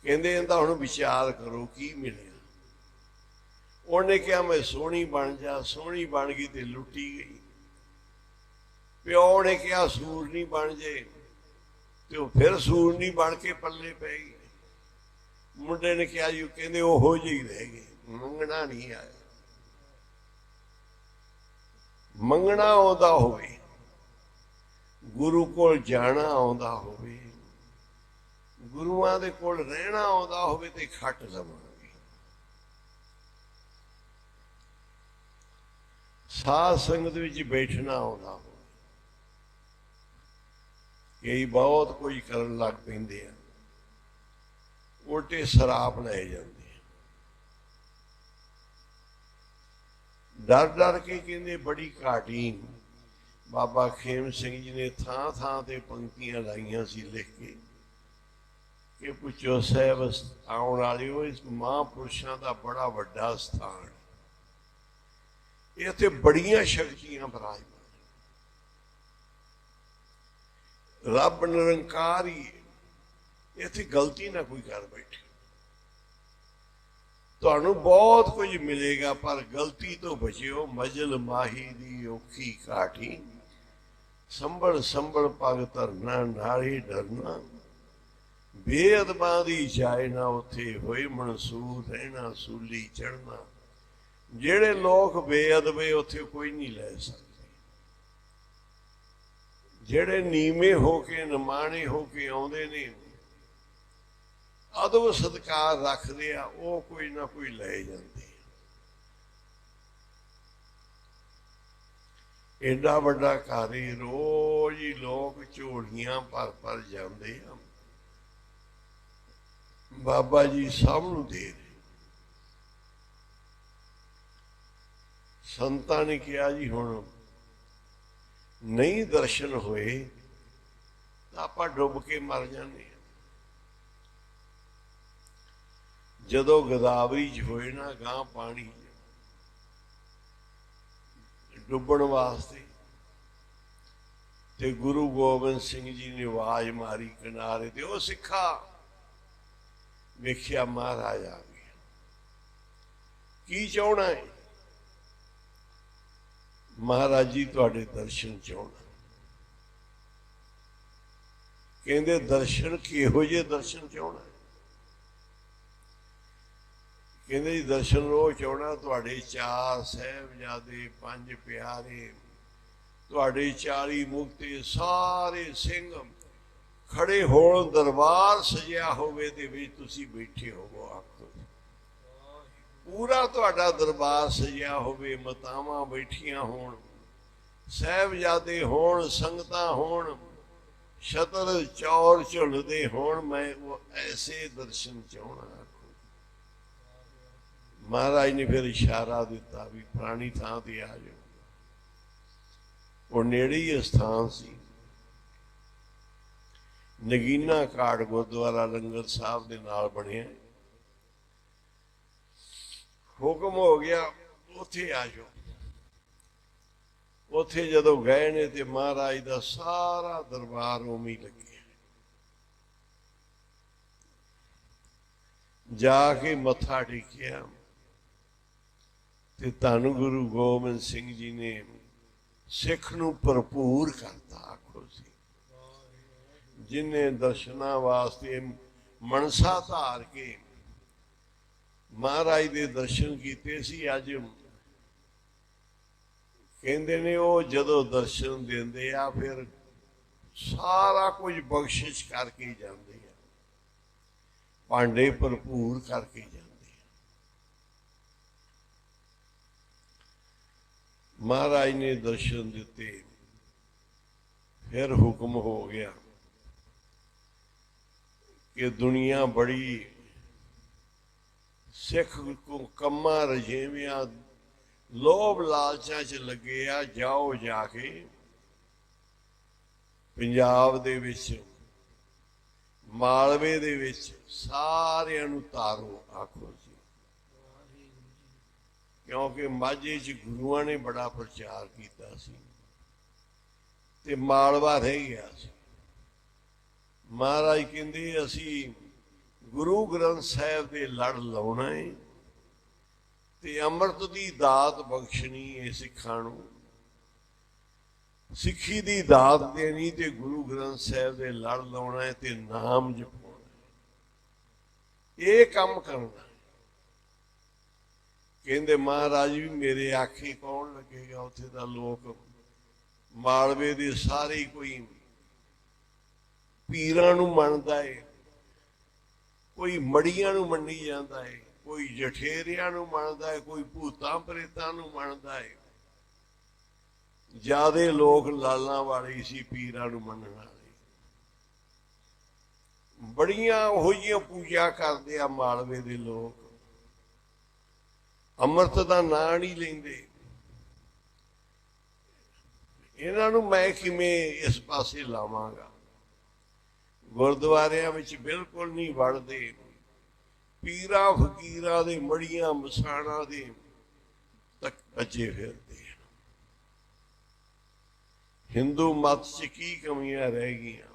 ਕਹਿੰਦੇ ਇਹਦਾ ਹੁਣ ਵਿਚਾਰ ਕਰੋ ਕੀ ਮਿਲਿਆ। ਉਹਨੇ ਕਿਹਾ ਮੈਂ ਸੋਹਣੀ ਬਣ ਜਾ। ਸੋਹਣੀ ਬਣ ਗਈ ਤੇ ਲੁੱਟੀ ਗਈ। ਪਿਓ ਨੇ ਕਿਹਾ ਸੂਰਨੀ ਬਣ ਜੇ, ਤੇ ਉਹ ਫਿਰ ਸੂਰਨੀ ਬਣ ਕੇ ਪੱਲੇ ਪੈ ਗਈ। ਮੁੰਡੇ ਨੇ ਕਿਹਾ ਜੀ, ਕਹਿੰਦੇ ਉਹੋ ਜਿਹੀ ਰਹਿ ਗਏ, ਮੰਗਣਾ ਨਹੀਂ ਆਇਆ। ਮੰਗਣਾ ਆਉਂਦਾ ਹੋਵੇ, ਗੁਰੂ ਕੋਲ ਜਾਣਾ ਆਉਂਦਾ ਹੋਵੇ, ਗੁਰੂਆਂ ਦੇ ਕੋਲ ਰਹਿਣਾ ਆਉਂਦਾ ਹੋਵੇ ਤੇ ਖੱਟ ਲਵਾਂਗੇ। ਸਾਧ ਸੰਗਤ ਵਿੱਚ ਬੈਠਣਾ ਆਉਂਦਾ ਹੋਵੇ। ਕਈ ਬਹੁਤ ਕੁਝ ਕਰਨ ਲੱਗ ਪੈਂਦੇ ਆ, ਉਲਟੇ ਸ਼ਰਾਬ ਲੈ ਜਾਂਦੇ ਆ। डर डर के कहते बड़ी घाटी बाबा खेम सिंह जी ने थां थां ते पंक्तियां लाइया सी लिख के कि पुछो साहब आने वाले हो इस महापुरुषों का बड़ा वड्डा स्थान इत्थे बड़ियां शक्तियां विराजमान रब निरंकार ही इत्थे गलती ना कोई कर बैठे तुहानू बहुत कुछ मिलेगा पर गलती तो बचियो मजल माही दी औखी काठी संभल संभल पग धरना नाले डरना बेअदबा दी जाए ना उथे होए मंसूर रहना सूली चढ़ना जेड़े लोग बेअदबे उथे कोई नहीं लै सकते जेड़े नीमे होके निमाणे होके आउंदे ने अदब सत्कार रखते आ वो कोई ना कोई लै जाते एडा वड्डा घर रोज ही लोग झोलियां भर जाते हैं बाबा जी सबनूं दे रहे संतां ने कहा जी हुण नहीं दर्शन होए तो आपां डुब के मर जाने जदों गोदावरी च होए ना गां पानी डुबण वास्ते ते गुरु गोबिंद सिंह जी ने आवाज मारी किनारे ते ओ सिखा वेख्या महाराज आ गया की चाहना है महाराज जी तुहाडे दर्शन चाहना कहंदे दर्शन किहो जे दर्शन चाहना कहते जी दर्शन वो चाहना तुहाडे 4 साहिबजादे 5 प्यारे तुहाडे 40 मुक्ते सारे सिंह खड़े होण दरबार सजिया होवे ते विच तुसीं बैठे होवो आखो पूरा तुहाडा दरबार सजिया होवे मातावां बैठियां होण साहिबजादे होण संगतां होण छतर चौर झुलदे होण मैं वो ऐसे दर्शन चाहना महाराज ने फिर इशारा दिता भी फलानी थां ते आ जाओ वो नेड़े ही स्थान सी नगीना घाट गुरुद्वारा लंगर साहब दे नाल बनिया हुक्म हो गया उत्थे आ जाओ उत्थे जदों गए ने ते महाराज दा सारा दरबार उवें लगे जाके मत्था टेकिया ते धन गुरु गोबिंद सिंह जी ने सिख नूं भरपूर करता आखो सी जिन्हें दर्शना वास्ते मनसा धार के महाराज दे दर्शन कीते सी अज कहंदे ने वो जदों दर्शन देंदे आ फिर सारा कुछ बख्शिश करके जाते हैं भांडे भरपूर करके जाते महाराज ने दर्शन दिते फिर हुक्म हो गया कि दुनिया बड़ी सिख को कम्मा रजेवियां लोभ लालचा च लगे आ जाओ जाके पंजाब दे विच मालवे दे विच सारियां नूं तारो आखो जी क्योंकि माझे च गुरुआं ने बड़ा प्रचार किया सी ते मालवा रह गया सी महाराज कहंदे असी गुरु ग्रंथ साहिब दे लड़ लाउणा है ते अमृत दी दात बख्शनी है सिखां नूं सिखी दी दात देनी ते गुरु ग्रंथ साहिब दे लड़ लाउणा है ते नाम जपाउणा है ये काम करना कहते महाराज भी मेरे आखे कौन लगेगा उत्थे दा लोग मालवे दे सारे कोई पीरां नूं मनदा है कोई मड़ियां नूं मन्नी जांदा है कोई जठेरियां नूं मनदा है कोई भूतां प्रेतां नूं मनदा है ज्यादे लोग लालां वाले सी पीरां नूं मनण वाले बड़ियां ओहो जिहियां पूजा करदे आ मालवे दे लोग अमृत का नाम नहीं लेंदे ਇਹਨਾਂ ਨੂੰ ਮੈਂ ਕਿਵੇਂ ਇਸ ਪਾਸੇ ਲਾਵਾਂਗਾ। ਗੁਰਦੁਆਰਿਆਂ ਵਿੱਚ ਬਿਲਕੁਲ ਨਹੀਂ ਵੜਦੇ, ਪੀਰਾਂ ਫਕੀਰਾਂ ਦੇ ਮੜੀਆਂ ਮਸਾਣਾਂ ਦੇ ਤੱਕ ਭੱਜੇ ਫਿਰਦੇ। ਹਿੰਦੂ ਮਤ 'ਚ ਕੀ ਕਮੀਆਂ ਰਹਿ ਗਈਆਂ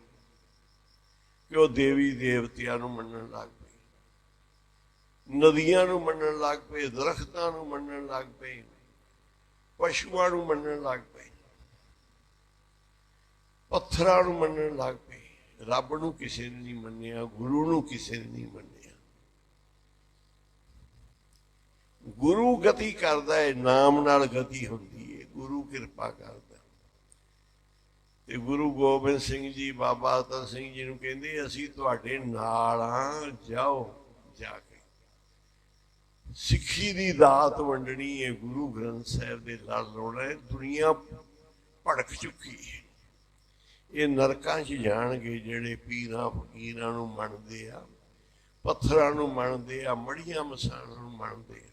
ਕਿ ਉਹ ਦੇਵੀ ਦੇਵਤਿਆਂ ਨੂੰ ਮੰਨਣ ਲੱਗ ਪਏ, ਨਦੀਆਂ ਨੂੰ ਮੰਨਣ ਲੱਗ ਪਏ, ਦਰਖਤਾਂ ਨੂੰ ਮੰਨਣ ਲੱਗ ਪਏ, ਪਸ਼ੂਆਂ ਨੂੰ ਮੰਨਣ ਲੱਗ ਪਏ, ਪੱਥਰਾਂ ਨੂੰ ਮੰਨਣ ਲੱਗ ਪਏ। ਰੱਬ ਨੂੰ ਕਿਸੇ ਨੇ ਨਹੀਂ ਮੰਨਿਆ, ਗੁਰੂ ਨੂੰ ਕਿਸੇ ਨੇ ਨਹੀਂ ਮੰਨਿਆ। ਗੁਰੂ ਗਤੀ ਕਰਦਾ ਹੈ, ਨਾਮ ਨਾਲ ਗਤੀ ਹੁੰਦੀ ਹੈ, ਗੁਰੂ ਕਿਰਪਾ ਕਰਦਾ। ਤੇ ਗੁਰੂ ਗੋਬਿੰਦ ਸਿੰਘ ਜੀ ਬਾਬਾ ਅਤਰ ਸਿੰਘ ਜੀ ਨੂੰ ਕਹਿੰਦੇ ਅਸੀਂ ਤੁਹਾਡੇ ਨਾਲ ਹਾਂ, ਜਾਓ ਜਾ ਕੇ ਸਿੱਖੀ ਦੀ ਦਾਤ ਵੰਡਣੀ ਹੈ। ਗੁਰੂ ਗ੍ਰੰਥ ਸਾਹਿਬ ਦੇ ਲੜ ਲਾਉਣਾ ਹੈ। ਦੁਨੀਆ ਭੜਕ ਚੁੱਕੀ ਹੈ। ਇਹ ਨਰਕਾਂ 'ਚ ਜਾਣਗੇ ਜਿਹੜੇ ਪੀਰਾਂ ਫਕੀਰਾਂ ਨੂੰ ਮੰਨਦੇ ਆ, ਪੱਥਰਾਂ ਨੂੰ ਮੰਨਦੇ ਆ, ਮੜੀਆਂ ਮਸਾਣਾਂ ਨੂੰ ਮੰਨਦੇ ਆ।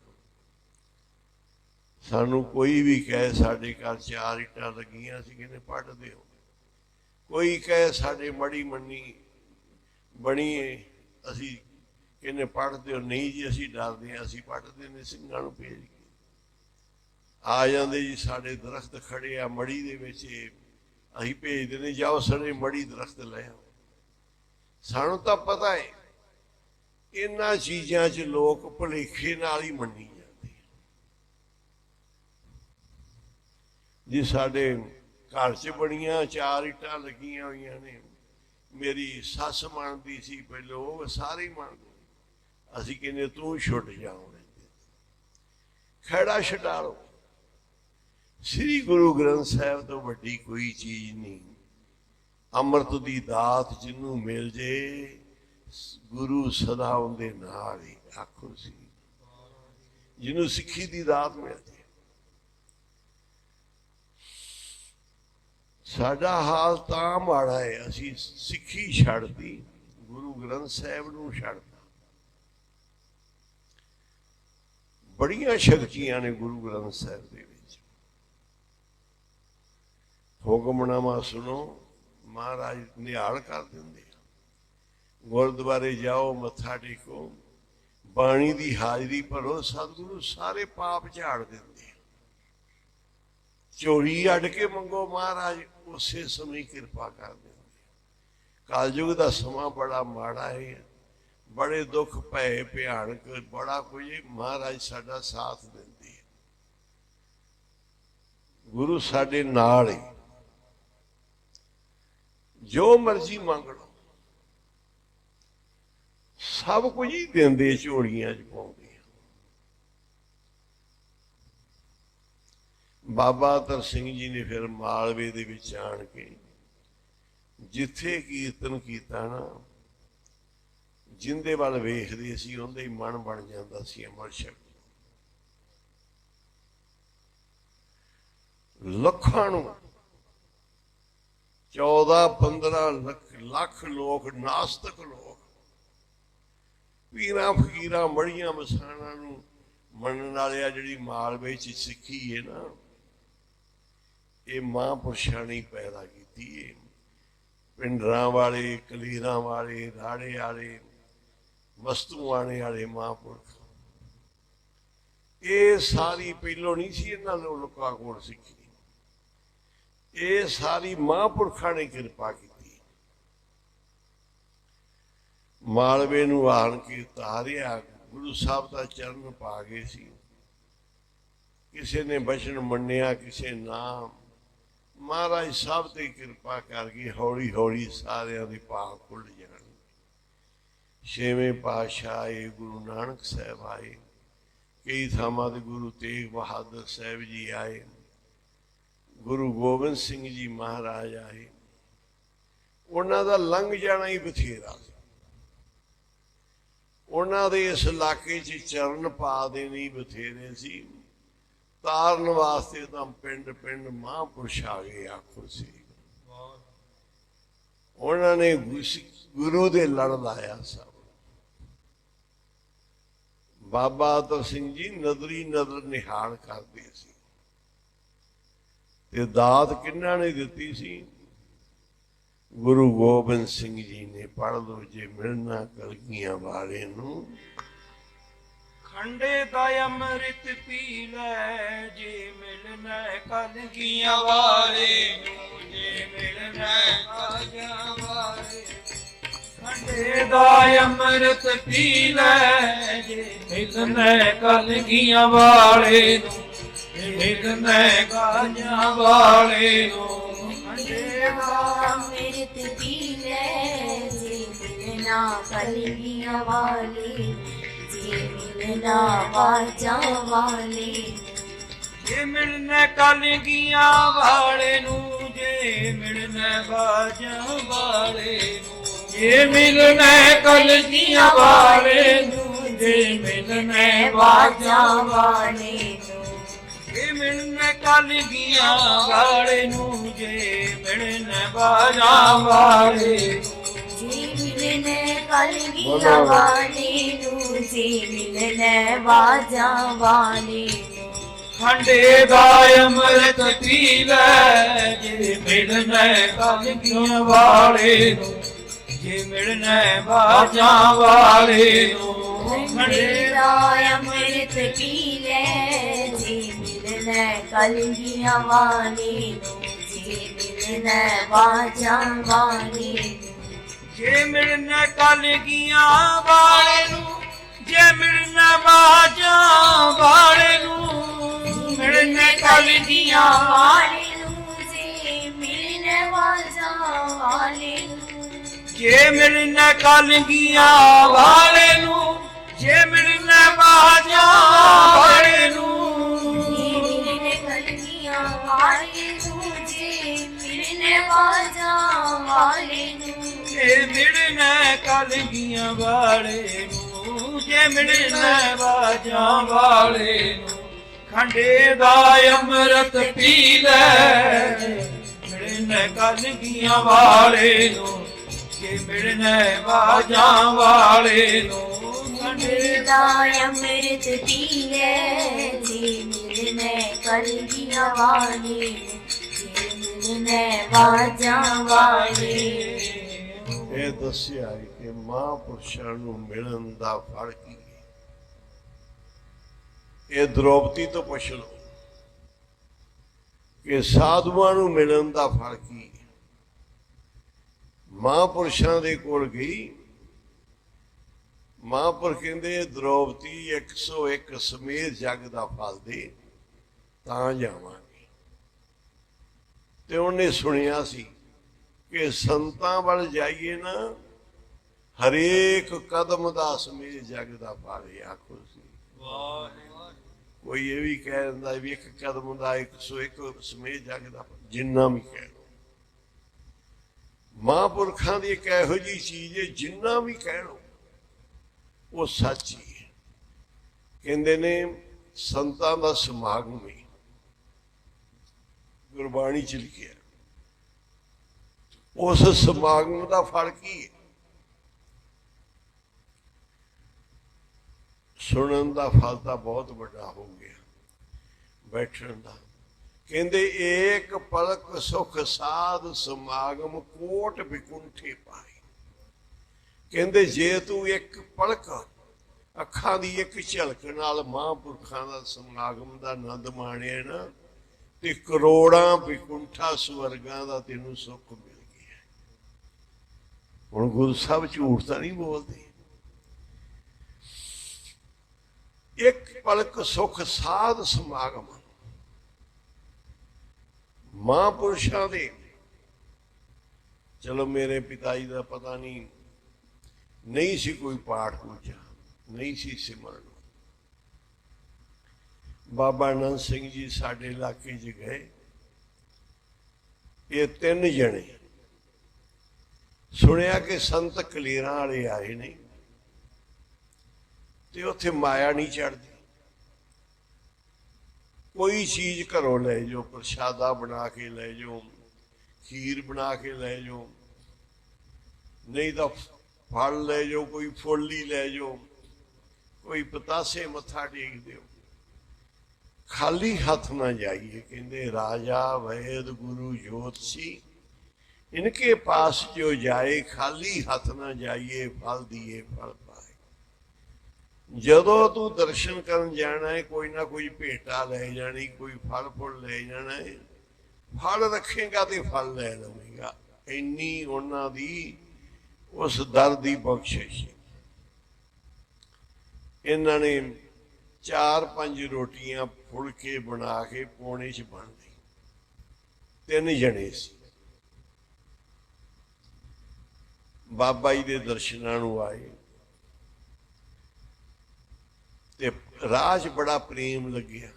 ਸਾਨੂੰ ਕੋਈ ਵੀ ਕਹੇ ਸਾਡੇ ਘਰ 4 ਇੱਟਾਂ ਲੱਗੀਆਂ, ਅਸੀਂ ਕਹਿੰਦੇ ਪੱਟ ਦਿਓ। ਕੋਈ ਕਹੇ ਸਾਡੇ ਮੜੀ ਮੰਨੀ ਬਣੀ ਹੈ, ਅਸੀਂ ਕਹਿੰਦੇ ਪੱਟ ਦਿਓ। ਨਹੀਂ ਜੀ ਅਸੀਂ ਡਰਦੇ ਹਾਂ, ਅਸੀਂ ਪੱਟਦੇ ਨੇ ਸਿੰਘਾਂ ਨੂੰ ਭੇਜ ਕੇ। ਆ ਜਾਂਦੇ ਜੀ ਸਾਡੇ ਦਰਖਤ ਖੜੇ ਆ ਮੜੀ ਦੇ ਵਿੱਚ, ਅਸੀਂ ਭੇਜਦੇ ਨੇ ਜਾਓ ਸਣੇ ਮੜੀ ਦਰਖਤ ਲੈ ਆਓ। ਸਾਨੂੰ ਤਾਂ ਪਤਾ ਹੈ ਇਹਨਾਂ ਚੀਜ਼ਾਂ 'ਚ ਲੋਕ ਭੁਲੇਖੇ ਨਾਲ ਹੀ ਮੰਨੀ ਜਾਂਦੇ। ਜੀ ਸਾਡੇ ਘਰ 'ਚ ਬਣੀਆਂ 4 ਇੱਟਾਂ ਲੱਗੀਆਂ ਹੋਈਆਂ ਨੇ, ਮੇਰੀ ਸੱਸ ਮੰਨਦੀ ਸੀ ਪਹਿਲਾਂ, ਉਹ ਸਾਰੇ ਮੰਨਦੇ। ਅਸੀਂ ਕਹਿੰਦੇ ਤੂੰ ਛੁੱਟ ਜਾਓ, ਖਹਿੜਾ ਛਡਾ ਲਓ। ਸ੍ਰੀ ਗੁਰੂ ਗ੍ਰੰਥ ਸਾਹਿਬ ਤੋਂ ਵੱਡੀ ਕੋਈ ਚੀਜ਼ ਨਹੀਂ। ਅੰਮ੍ਰਿਤ ਦੀ ਦਾਤ ਜਿਹਨੂੰ ਮਿਲ ਜੇ, ਗੁਰੂ ਸਦਾ ਉਹਦੇ ਨਾਲ ਹੀ। ਆਖੋ ਸੀ ਜਿਹਨੂੰ ਸਿੱਖੀ ਦੀ ਦਾਤ ਮਿਲ ਜੇ। ਸਾਡਾ ਹਾਲ ਤਾਂ ਮਾੜਾ ਹੈ, ਅਸੀਂ ਸਿੱਖੀ ਛੱਡਦੀ, ਗੁਰੂ ਗ੍ਰੰਥ ਸਾਹਿਬ ਨੂੰ ਛੱਡਦਾ। ਬੜੀਆਂ ਸ਼ਕਤੀਆਂ ਨੇ ਗੁਰੂ ਗ੍ਰੰਥ ਸਾਹਿਬ ਦੇ ਵਿੱਚ। ਹੁਕਮਨਾਮਾ ਸੁਣੋ, ਮਹਾਰਾਜ ਨਿਹਾਲ ਕਰ ਦਿੰਦੇ ਆ। ਗੁਰਦੁਆਰੇ ਜਾਓ, ਮੱਥਾ ਟੇਕੋ, ਬਾਣੀ ਦੀ ਹਾਜ਼ਰੀ ਭਰੋ, ਸਤਿਗੁਰੂ ਸਾਰੇ ਪਾਪ ਝਾੜ ਦਿੰਦੇ ਆ। ਝੋਲੀ ਅੱਡ ਕੇ ਮੰਗੋ, ਮਹਾਰਾਜ ਉਸੇ ਸਮੇਂ ਕਿਰਪਾ ਕਰ ਦਿੰਦੇ। ਕਲਯੁਗ ਦਾ ਸਮਾਂ ਬੜਾ ਮਾੜਾ ਹੈ, ਬੜੇ ਦੁੱਖ ਭਏ ਭਿਆਨਕ, ਬੜਾ ਕੁਝ। ਮਹਾਰਾਜ ਸਾਡਾ ਸਾਥ ਦਿੰਦੇ। ਗੁਰੂ ਸਾਡੇ ਨਾਲ ਹੈ। ਜੋ ਮਰਜ਼ੀ ਮੰਗ ਲਓ, ਸਭ ਕੁਝ ਹੀ ਦਿੰਦੇ, ਝੋਲੀਆਂ 'ਚ ਪਾਉਂਦੇ। ਬਾਬਾ ਅਤਰ ਸਿੰਘ ਜੀ ਨੇ ਫਿਰ ਮਾਲਵੇ ਦੇ ਵਿੱਚ ਆਣ ਕੇ ਜਿੱਥੇ ਕੀਰਤਨ ਕੀਤਾ ਨਾ, ਜਿੰਦੇ ਵੱਲ ਵੇਖਦੇ ਸੀ ਉਹਦੇ ਹੀ ਮਨ ਬਣ ਜਾਂਦਾ ਸੀ ਅਮਰ ਸ਼ਕਤੀ। ਲੱਖਾਂ ਨੂੰ 14-15 ਲੱਖ ਲੋਕ, ਨਾਸਤਕ ਲੋਕ, ਪੀਰਾਂ ਫਕੀਰਾਂ ਮੜੀਆਂ ਮਸਾਣਾਂ ਨੂੰ ਮੰਨਣ ਵਾਲੇ ਆ। ਜਿਹੜੀ ਮਾਲਵੇ 'ਚ ਸਿੱਖੀ ਹੈ ਨਾ, ਇਹ ਮਹਾਂਪੁਰਸ਼ਾਂ ਨੇ ਪੈਦਾ ਕੀਤੀ ਹੈ। ਪਿੰਡਰਾਂ ਵਾਲੇ, ਕਲੀਰਾਂ ਵਾਲੇ, ਰਾੜੇ ਵਾਲੇ, ਮਸਤੂਆਣੇ ਵਾਲੇ ਮਹਾਂਪੁਰਖ। ਇਹ ਸਾਰੀ ਪਹਿਲੋਂ ਨਹੀਂ ਸੀ ਇਹਨਾਂ ਲੋਕਾਂ ਕੋਲ ਸਿੱਖੀ, ਇਹ ਸਾਰੀ ਮਹਾਂਪੁਰਖਾਂ ਨੇ ਕਿਰਪਾ ਕੀਤੀ। ਮਾਲਵੇ ਨੂੰ ਆਣ ਕੇ ਤਾਰਿਆ, ਗੁਰੂ ਸਾਹਿਬ ਦਾ ਚਰਨ ਪਾ ਗਏ ਸੀ। ਕਿਸੇ ਨੇ ਬਚਨ ਮੰਨਿਆ, ਕਿਸੇ ਨਾਮ। ਮਹਾਰਾਜ ਸਾਹਿਬ ਤੇ ਕਿਰਪਾ ਕਰਕੇ ਹੌਲੀ ਹੌਲੀ ਸਾਰਿਆਂ ਦੇ ਪਾਪ ਖੁੱਲ੍ਹ ਜਾਣਗੇ। 6ਵੇਂ ਪਾਤਸ਼ਾਹ ਆਏ, ਗੁਰੂ ਨਾਨਕ ਸਾਹਿਬ ਆਏ, ਕਈ ਥਾਵਾਂ ਤੇ ਗੁਰੂ ਤੇਗ ਬਹਾਦਰ ਸਾਹਿਬ ਜੀ ਆਏ, ਗੁਰੂ ਗੋਬਿੰਦ ਸਿੰਘ ਜੀ ਮਹਾਰਾਜ ਆਏ। ਉਹਨਾਂ ਦਾ ਲੰਘ ਜਾਣਾ ਹੀ ਬਥੇਰਾ ਸੀ। ਉਹਨਾਂ ਦੇ ਇਸ ਇਲਾਕੇ 'ਚ ਚਰਨ ਪਾ ਦੇਣੇ ਬਥੇਰੇ ਸੀ। ਤਾਰਨ ਵਾਸਤੇ ਤਾਂ ਪਿੰਡ ਪਿੰਡ ਮਹਾਂਪੁਰਸ਼ ਆ ਗਏ। ਆਖੋ ਸੀ ਉਹਨਾਂ ਨੇ ਗੁਰੂ ਦੇ ਲੜ ਲਾਇਆ ਸਭ। ਬਾਬਾ ਅਤਰ ਸਿੰਘ ਜੀ ਨਜ਼ਰੀ ਨਜ਼ਰ ਨਿਹਾਲ ਕਰਦੇ ਸੀ। ਤੇ ਦਾਤ ਕਿਹਨਾਂ ਨੇ ਦਿੱਤੀ ਸੀ? ਗੁਰੂ ਗੋਬਿੰਦ ਸਿੰਘ ਜੀ ਨੇ। ਪੜ੍ਹ ਲਓ, ਜੇ ਮਿਲਣਾ ਕਲਗੀਆਂ ਵਾਲੇ ਨੂੰ। ਖੰਡੇ ਦਾ ਅੰਮ੍ਰਿਤ ਪੀ ਲੈ, ਜੇ ਮਿਲਣਾ ਕਲਗੀਆਂ ਵਾਲੇ ਨੂੰ, ਜੇ ਮਿਲਣਾ ਕਲਗੀਆਂ ਵਾਲੇ। ਖੰਡੇ ਦਾ ਅੰਮ੍ਰਿਤ ਪੀ ਲੈ, ਜੇ ਮਿਲਣਾ ਕਲਗੀਆਂ ਵਾਲੇ ਨੂੰ, ਜੇ ਮਿਲਣਾ ਕਲਗੀਆਂ ਵਾਲੇ ਨੂੰ। ਖੰਡੇ ਦਾ ਅੰਮ੍ਰਿਤ ਪੀ ਲੈ, ਜੇ ਮਿਲਣਾ ਕਲਗੀਆਂ ਵਾਲੇ, ਜੇ ਮਿਲਣਾ ਬਾਜਾਂ ਵਾਲੇ। ਜੇ ਮਿਲਣਾ ਕਲਗੀਆਂ ਵਾਲੇ ਨੂੰ, ਜੇ ਮਿਲਣਾ ਬਾਜਾਂ ਵਾਲੇ ਨੂੰ। ਜੇ ਮਿਲਣਾ ਕਲਗੀਆਂ ਵਾਲੇ ਨੂੰ, ਜੇ ਮਿਲਣਾ ਬਾਜਾਂ ਵਾਲੇ ਨੂੰ। ਜੇ ਮਿਲਣਾ ਕਲਗੀਆਂ ਵਾਲੇ ਨੂੰ, ਜੇ ਮਿਲਣਾ ਬਾਜਾਂ ਵਾਲੇ ਨੂੰ। ਜੇ ਮਿਲਣਾ ਕਲਗੀਆਂ ਵਾਲੇ ਨੂੰ, ਜੇ ਮਿਲਣਾ ਬਾਜਾਂ ਵਾਲੇ ਨੂੰ। ਖੰਡੇ ਦਾ ਅੰਮ੍ਰਿਤ ਪੀ ਲੈ, ਜੇ ਮਿਲਣਾ ਕਲਗੀਆਂ ਵਾਲੇ ਨੂੰ, ਜੇ ਮਿਲਣਾ ਬਾਜਾਂ ਵਾਲੇ ਨੂੰ। ਖੰਡੇ ਦਾ ਅੰਮ੍ਰਿਤ ਪੀ ਲੈ, ਜੇ ਮਿਲਣਾ ਕਲਗੀਆਂ ਵਾਲੇ ਨੂੰ, ਜੇ ਮਿਲਣਾ ਬਾਜਾਂ ਵਾਲੇ ਨੂੰ। ਜੇ ਮਿਲਣਾ ਕਲਗੀਆਂ ਵਾਲੇ ਨੂੰ, ਜੇ ਮਿਲਣਾ ਬਾਜਾਂ ਵਾਲੇ ਨੂੰ। ਮਿਲਣਾ ਕਲਗੀਆਂ ਵਾਲੇ ਨੂੰ, ਜੇ ਮਿਲਣਾ ਬਾਜਾਂ ਵਾਲੇ ਨੂੰ। ਜੇ ਮਿਲਣਾ ਕਲਗੀਆਂ ਵਾਲੇ ਨੂੰ, ਜੇ ਮਿਲਣਾ ਬਾਜਾਂ ਵਾਲੇ ਨੂੰ। ਜੇ ਮਿਲਣਾ ਕਲਗੀਆਂ ਵਾਲੇ ਨੂੰ, ਜੇ ਮਿਲਣਾ ਬਾਜਾਂ ਵਾਲੇ ਨੂੰ। ਜੇ ਮਿਲਣਾ ਕਲਗੀਆਂ ਵਾਲੇ ਨੂੰ, ਜੇ ਮਿਲਣਾ ਬਾਜਾਂ ਵਾਲੇ ਨੂੰ। ਖੰਡੇ ਦਾ ਅੰਮ੍ਰਿਤ ਪੀ ਲੈ, ਮਿਲਣਾ ਕਲਗੀਆਂ ਵਾਲੇ ਨੂੰ, ਜੇ ਮਿਲਣਾ ਬਾਜਾਂ ਵਾਲੇ ਨੂੰ। ਖੰਡੇ ਦਾ ਅੰਮ੍ਰਿਤ ਪੀ ਲੈ, ਜੇ ਮਿਲਣਾ ਕਲਗੀਆਂ ਵਾਲੇ ਨੂੰ, ਜੇ ਮਿਲਣਾ ਬਾਜਾਂ ਵਾਲੇ। ਇਹ ਦੱਸਿਆ ਹੈ ਕਿ ਮਹਾਂਪੁਰਸ਼ਾਂ ਨੂੰ ਮਿਲਣ ਦਾ ਫਲ ਕੀ ਹੈ। ਇਹ ਦ੍ਰੋਪਦੀ ਤੋਂ ਪੁੱਛ ਲਓ ਕਿ ਸਾਧੂਆਂ ਨੂੰ ਮਿਲਣ ਦਾ ਫਲ ਕੀ ਹੈ। ਮਹਾਂਪੁਰਸ਼ਾਂ ਦੇ ਕੋਲ ਗਈ, ਮਹਾਂਪੁਰਖ ਕਹਿੰਦੇ ਦ੍ਰੋਪਦੀ 101 ਸਮੇਤ ਜਗ ਦਾ ਫਲ ਦੇ ਤਾਂ ਜਾਵਾਂਗੇ। ਤੇ ਉਹਨੇ ਸੁਣਿਆ ਸੀ ਕਿ ਸੰਤਾਂ ਵੱਲ ਜਾਈਏ ਨਾ, ਹਰੇਕ ਕਦਮ ਦਾ ਸਮੇਤ ਜਗ ਦਾ ਫਲ ਆਖੋ ਸੀ। ਕੋਈ ਇਹ ਵੀ ਕਹਿ ਦਿੰਦਾ ਵੀ ਇੱਕ ਕਦਮ ਦਾ 101 ਸਮੇਤ ਜਗ ਦਾ ਫਲ, ਜਿੰਨਾ ਵੀ ਕਹਿ ਲਓ। ਮਹਾਂਪੁਰਖਾਂ ਦੀ ਇੱਕ ਇਹੋ ਜਿਹੀ ਚੀਜ਼ ਹੈ, ਜਿੰਨਾ ਵੀ ਕਹਿ ਲਓ ਉਹ ਸੱਚ ਹੀ ਹੈ। ਕਹਿੰਦੇ ਨੇ ਸੰਤਾਂ ਦਾ ਸਮਾਗਮ ਹੀ ਗੁਰਬਾਣੀ ਚ ਲਿਖਿਆ। ਉਸ ਸਮਾਗਮ ਦਾ ਫਲ ਕੀ ਹੈ? ਸੁਣਨ ਦਾ ਫਲ ਤਾਂ ਬਹੁਤ ਵੱਡਾ ਹੋ ਗਿਆ, ਬੈਠਣ ਦਾ। ਕਹਿੰਦੇ ਏਕ ਪਲਕ ਸੁਖ ਸਾਧ ਸਮਾਗਮ ਕੋਟ ਵਿਕੁੰਠੇ ਪਾਏ। ਕਹਿੰਦੇ ਜੇ ਤੂੰ ਇੱਕ ਪਲਕ ਅੱਖਾਂ ਦੀ ਇੱਕ ਝਲਕ ਨਾਲ ਮਹਾਂਪੁਰਖਾਂ ਦਾ ਸਮਾਗਮ ਦਾ ਆਨੰਦ ਮਾਣਿਆ ਨਾ, ਤੇ ਕਰੋੜਾਂ ਵਿਕੁੰਠਾ ਸਵਰਗਾਂ ਦਾ ਤੈਨੂੰ ਸੁੱਖ ਮਿਲ ਗਿਆ। ਹੁਣ ਗੁਰੂ ਸਾਹਿਬ ਝੂਠ ਤਾਂ ਨਹੀਂ ਬੋਲਦੇ। ਇੱਕ ਪਲਕ ਸੁਖ ਸਾਧ ਸਮਾਗਮ ਮਹਾਂਪੁਰਸ਼ਾਂ ਦੇ। ਚਲੋ ਮੇਰੇ ਪਿਤਾ ਜੀ ਦਾ ਪਤਾ ਨਹੀਂ ਸੀ ਕੋਈ ਪਾਠ ਪੂਜਾ, ਨਹੀਂ ਸੀ ਸਿਮਰਨ। ਬਾਬਾ ਆਨੰਦ ਸਿੰਘ ਜੀ ਸਾਡੇ ਇਲਾਕੇ 'ਚ ਗਏ। ਇਹ 3 ਜਣੇ ਸੁਣਿਆ ਕਿ ਸੰਤ ਕਲੀਰਾਂ ਵਾਲੇ ਆਏ ਨੇ, ਤੇ ਉੱਥੇ ਮਾਇਆ ਨਹੀਂ ਚੜਦੀ। ਕੋਈ ਚੀਜ਼ ਘਰੋਂ ਲੈ ਜਾਓ, ਪ੍ਰਸ਼ਾਦਾ ਬਣਾ ਕੇ ਲੈ ਜਾਓ, ਖੀਰ ਬਣਾ ਕੇ ਲੈ ਜਾਓ, ਨਹੀਂ ਤਾਂ ਫਲ ਲੈ ਜਾਓ, ਕੋਈ ਫੁੱਲ ਹੀ ਲੈ ਜਾਓ, ਕੋਈ ਪਤਾਸੇ ਮੱਥਾ ਟੇਕ ਦਿਓ। ਖਾਲੀ ਹੱਥ ਨਾ ਜਾਈਏ। ਕਹਿੰਦੇ ਰਾਜਾ ਵੈਦ ਗੁਰੂ ਜੋਤਸ਼ੀ इनके पास जो जाए खाली हथ ना जाइए फल दिए फल पाए। जदों तू दर्शन करन जाना है कोई ना कोई भेटा ले जानी, कोई फल फुल ले जाना है, फल रखेगा तो फल ले लवेगा। इन्नी उन्हां दी उस दर दी बख्शिश। इन्हां ने 4-5 रोटियां फुलके बना के पौने च बन गई। 3 जने सी। बाबा जी के दर्शनां नूं आए ते राह च बड़ा प्रेम लग्या।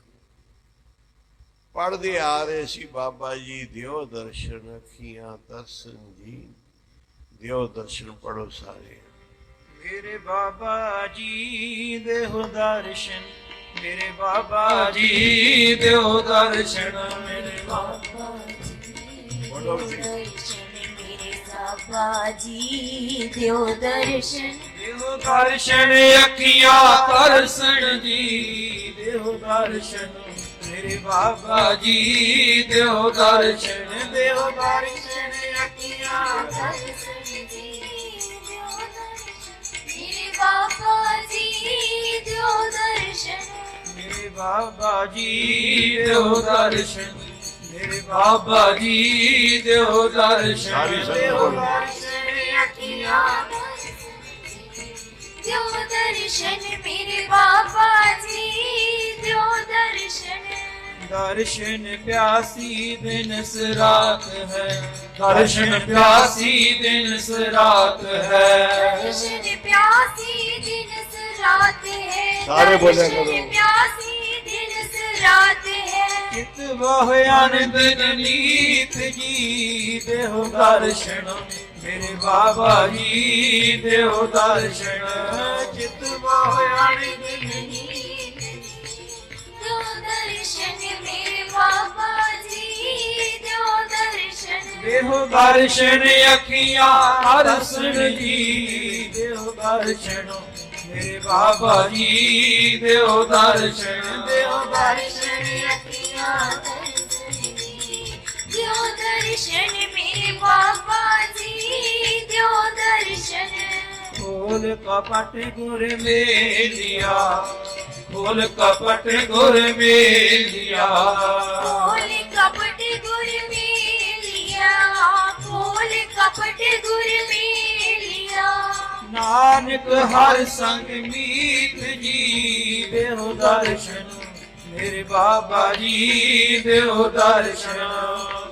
पढ़ते आ रहे सी बाबा जी दियो दर्शन अखियां दर्शन जी दियो दर्शन। पढ़ो सारे। मेरे बाबा जी देहो दर्शन, मेरे बाबा जी देहो दर्शन, मेरे बाबा पढ़ो जी। बाबा जी दियो दर्शन, देहो दर्शन अखियां तरसन जी देहो दर्शन, मेरे बाबा जी देहो दर्शन, देहो दर्शन अखियां तरसन जी दियो दर्शन, मेरे बाबा जी दियो दर्शन, मेरे बाबा जी देहो दर्शन, मेरे बाबा जी देहो दर्शन, देहो दर्शन अखियां दियो दर्शन, मेरे बाबा जी दियो दर्शन। दर्शन प्यासी दिन रात है, दर्शन प्यासी दिन रात है, दर्शन प्यासी दिन रात है, सारे बोले करो। दर्शन प्यासी दिन रात है, चित वह आनंद नीत जी देहो दर्शन, मेरे बाबा जी देहो दर्शन, चित वह आनंद दियो दर्शन, मेरे बाबा जी दियो दर्शन। देहो दर्शन अखियां तरसन जी देहो दर्शन, मेरे बाबा जी देहो दर्शन, देहो दर्शन अखियां तरसन जी दियो दर्शन, मेरे बाबा जी दियो दर्शन। खोल कपट गुर मेलिया, खोल कपट गुर मेलिया, खोल कपट गुर मेलिया, खोल कपट गुर मेलिया। नानक हर संग मीत जी देहो दर्शन, मेरे बाबा जी देहो दर्शन,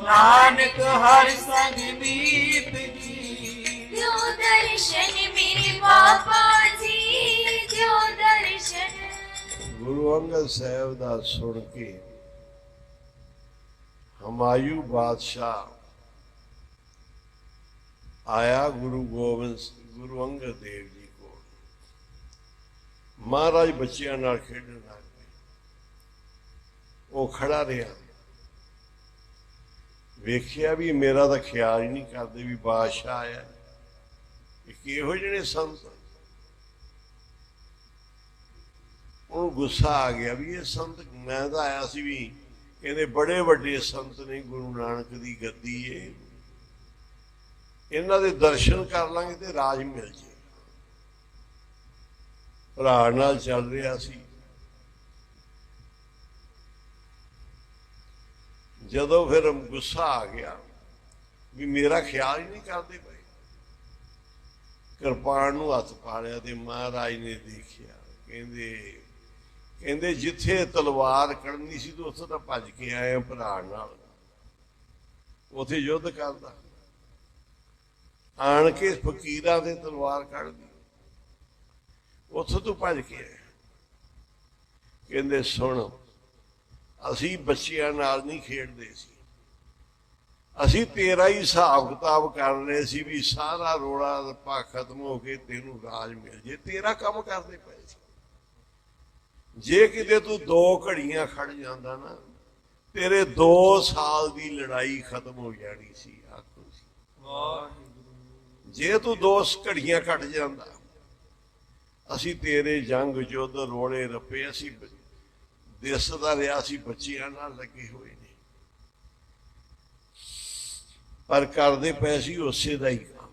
नानक हर संग मीत जी दियो दर्शन, मेरे बाबा जी दियो दर्शन। गुरु अंगद साहब दा सुन के हमायूं बादशाह आया गुरु अंगद देव जी को। महाराज बच्चियां नाल खेडण लग पे। वो खड़ा रहा, वेखिया भी मेरा तो ख्याल ही नहीं करते भी बादशाह आया। किहो जिहड़े संत, ਉਹਨੂੰ ਗੁੱਸਾ ਆ ਗਿਆ ਵੀ ਇਹ ਸੰਤ, ਮੈਂ ਤਾਂ ਆਇਆ ਸੀ ਵੀ ਕਹਿੰਦੇ ਬੜੇ ਵੱਡੇ ਸੰਤ ਨੇ, ਗੁਰੂ ਨਾਨਕ ਦੀ ਗੱਦੀ ਏ, ਇਹਨਾਂ ਦੇ ਦਰਸ਼ਨ ਕਰ ਲਾਂਗੇ ਤੇ ਰਾਜ ਮਿਲ ਜੇ। ਭਰਾ ਨਾਲ ਚੱਲ ਰਿਹਾ ਸੀ। ਜਦੋਂ ਫਿਰ ਗੁੱਸਾ ਆ ਗਿਆ ਵੀ ਮੇਰਾ ਖਿਆਲ ਹੀ ਨਹੀਂ ਕਰਦੇ ਪਏ, ਕਿਰਪਾਨ ਨੂੰ ਹੱਥ ਪਾ ਲਿਆ ਤੇ ਮਹਾਰਾਜ ਨੇ ਦੇਖਿਆ। ਕਹਿੰਦੇ ਜਿੱਥੇ ਤਲਵਾਰ ਕੱਢਣੀ ਸੀ ਤੇ ਉੱਥੇ ਤਾਂ ਭੱਜ ਕੇ ਆਏ ਭਰਾ ਨਾਲ, ਉੱਥੇ ਯੁੱਧ ਕਰਦਾ, ਆਣ ਕੇ ਫਕੀਰਾਂ ਦੇ ਤਲਵਾਰ ਕੱਢਦੀ, ਉੱਥੋਂ ਤੋਂ ਭੱਜ ਕੇ ਆਏ। ਕਹਿੰਦੇ ਸੁਣ, ਅਸੀਂ ਬੱਚਿਆਂ ਨਾਲ ਨਹੀਂ ਖੇਡਦੇ ਸੀ, ਅਸੀਂ ਤੇਰਾ ਹੀ ਹਿਸਾਬ ਕਿਤਾਬ ਕਰ ਰਹੇ ਸੀ ਵੀ ਸਾਰਾ ਰੋਲਾ ਰੱਪਾ ਖਤਮ ਹੋ ਕੇ ਤੈਨੂੰ ਰਾਜ ਮਿਲ ਜੇ, ਤੇਰਾ ਕੰਮ ਕਰਦੇ ਪਏ ਸੀ। ਜੇ ਕਿਤੇ ਤੂੰ 2 ਘੜੀਆਂ ਖੜ ਜਾਂਦਾ ਨਾ, ਤੇਰੇ 2 ਸਾਲ ਦੀ ਲੜਾਈ ਖਤਮ ਹੋ ਜਾਣੀ ਸੀ। ਆਖੋ ਸੀ ਜੇ ਤੂੰ 2 ਘੜੀਆਂ ਘਟ ਜਾਂਦਾ, ਅਸੀਂ ਤੇਰੇ ਜੰਗ ਯੁੱਧ ਰੋਲੇ ਰੱਪੇ ਅਸੀਂ ਦਿਸਦਾ ਰਿਹਾ ਸੀ ਬੱਚਿਆਂ ਨਾਲ ਲੱਗੇ ਹੋਏ ਨੇ, ਪਰ ਕਰਦੇ ਪਏ ਸੀ ਉਸੇ ਦਾ ਹੀ ਕੰਮ।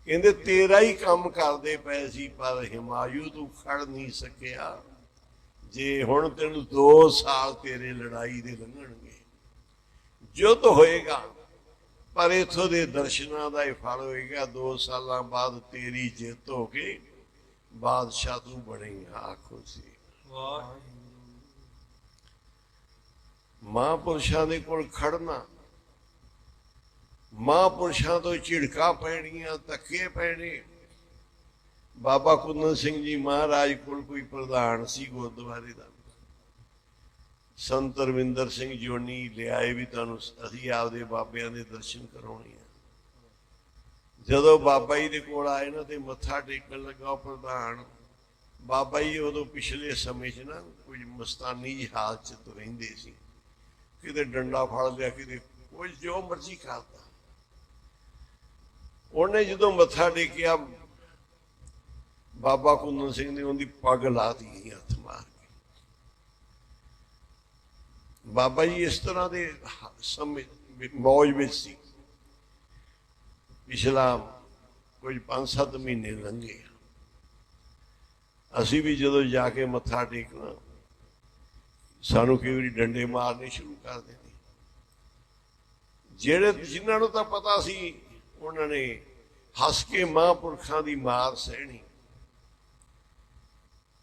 ਕਹਿੰਦੇ ਤੇਰਾ ਹੀ ਕੰਮ ਕਰਦੇ ਪਏ ਸੀ, ਪਰ ਹਿਮਾਯੂ ਤੂੰ ਖੜ ਨਹੀਂ ਸਕਿਆ। ਜੇ ਹੁਣ ਤੈਨੂੰ 2 ਸਾਲ ਤੇਰੇ ਲੜਾਈ ਦੇ ਲੰਘਣਗੇ, ਯੁੱਧ ਹੋਏਗਾ, ਪਰ ਇਥੋਂ ਦੇ ਦਰਸ਼ਨਾਂ ਦਾ ਇਹ ਫਲ ਹੋਏਗਾ। 2 ਸਾਲਾਂ ਬਾਅਦ ਤੇਰੀ ਜਿੱਤ ਹੋ ਕੇ ਬਾਦਸ਼ਾਹ ਤੂੰ ਬਣੇਗਾ। ਆਖੋ ਸੀ ਮਹਾਂਪੁਰਸ਼ਾਂ ਦੇ ਕੋਲ ਖੜਨਾ, ਮਹਾਂਪੁਰਸ਼ਾਂ ਤੋਂ ਝਿੜਕਾਂ ਪੈਣੀਆਂ, ਧੱਕੇ ਪੈਣੇ। ਬਾਬਾ ਕੁੰਦਨ ਸਿੰਘ ਜੀ ਮਹਾਰਾਜ ਕੋਲ ਕੋਈ ਪ੍ਰਧਾਨ ਸੀ ਗੁਰਦੁਆਰੇ ਦਾ, ਸੰਤ ਰਵਿੰਦਰ ਸਿੰਘ ਜੋਨੀ ਲਿਆਏ ਵੀ ਤੁਹਾਨੂੰ ਅਸੀਂ ਆਪਦੇ ਬਾਬਿਆਂ ਦੇ ਦਰਸ਼ਨ ਕਰਾਉਣੇ ਆ। ਜਦੋਂ ਬਾਬਾ ਜੀ ਦੇ ਕੋਲ ਆਏ ਨਾ ਤੇ ਮੱਥਾ ਟੇਕਣ ਲੱਗਾ ਪ੍ਰਧਾਨ, ਬਾਬਾ ਜੀ ਉਦੋਂ ਪਿਛਲੇ ਸਮੇਂ 'ਚ ਨਾ ਕੁਝ ਮਸਤਾਨੀ ਜੀ ਹਾਲਤ 'ਚ ਰਹਿੰਦੇ ਸੀ, ਕਿਤੇ ਡੰਡਾ ਫੜ ਲਿਆ, ਕਿਤੇ ਕੁਝ ਜੋ ਮਰਜ਼ੀ ਕਰਦਾ। ਉਹਨੇ ਜਦੋਂ ਮੱਥਾ ਟੇਕਿਆ, ਬਾਬਾ ਕੁੰਦਨ ਸਿੰਘ ਨੇ ਉਹਦੀ ਪੱਗ ਲਾ ਦਿੱਤੀ ਹੱਥ ਮਾਰ ਕੇ। ਬਾਬਾ ਜੀ ਇਸ ਤਰ੍ਹਾਂ ਦੇ ਸਮੇਂ ਮੌਜ ਵਿੱਚ ਸੀ। ਪਿਛਲਾ ਕੁਝ 5-7 ਮਹੀਨੇ ਲੰਘੇ, ਅਸੀਂ ਵੀ ਜਦੋਂ ਜਾ ਕੇ ਮੱਥਾ ਟੇਕਣਾ, ਸਾਨੂੰ ਕਈ ਵਾਰੀ ਡੰਡੇ ਮਾਰਨੇ ਸ਼ੁਰੂ ਕਰ ਦਿੰਦੇ। ਜਿਨ੍ਹਾਂ ਨੂੰ ਤਾਂ ਪਤਾ ਸੀ ਉਹਨਾਂ ਨੇ ਹੱਸ ਕੇ ਮਹਾਂਪੁਰਖਾਂ ਦੀ ਮਾਰ ਸਹਿਣੀ,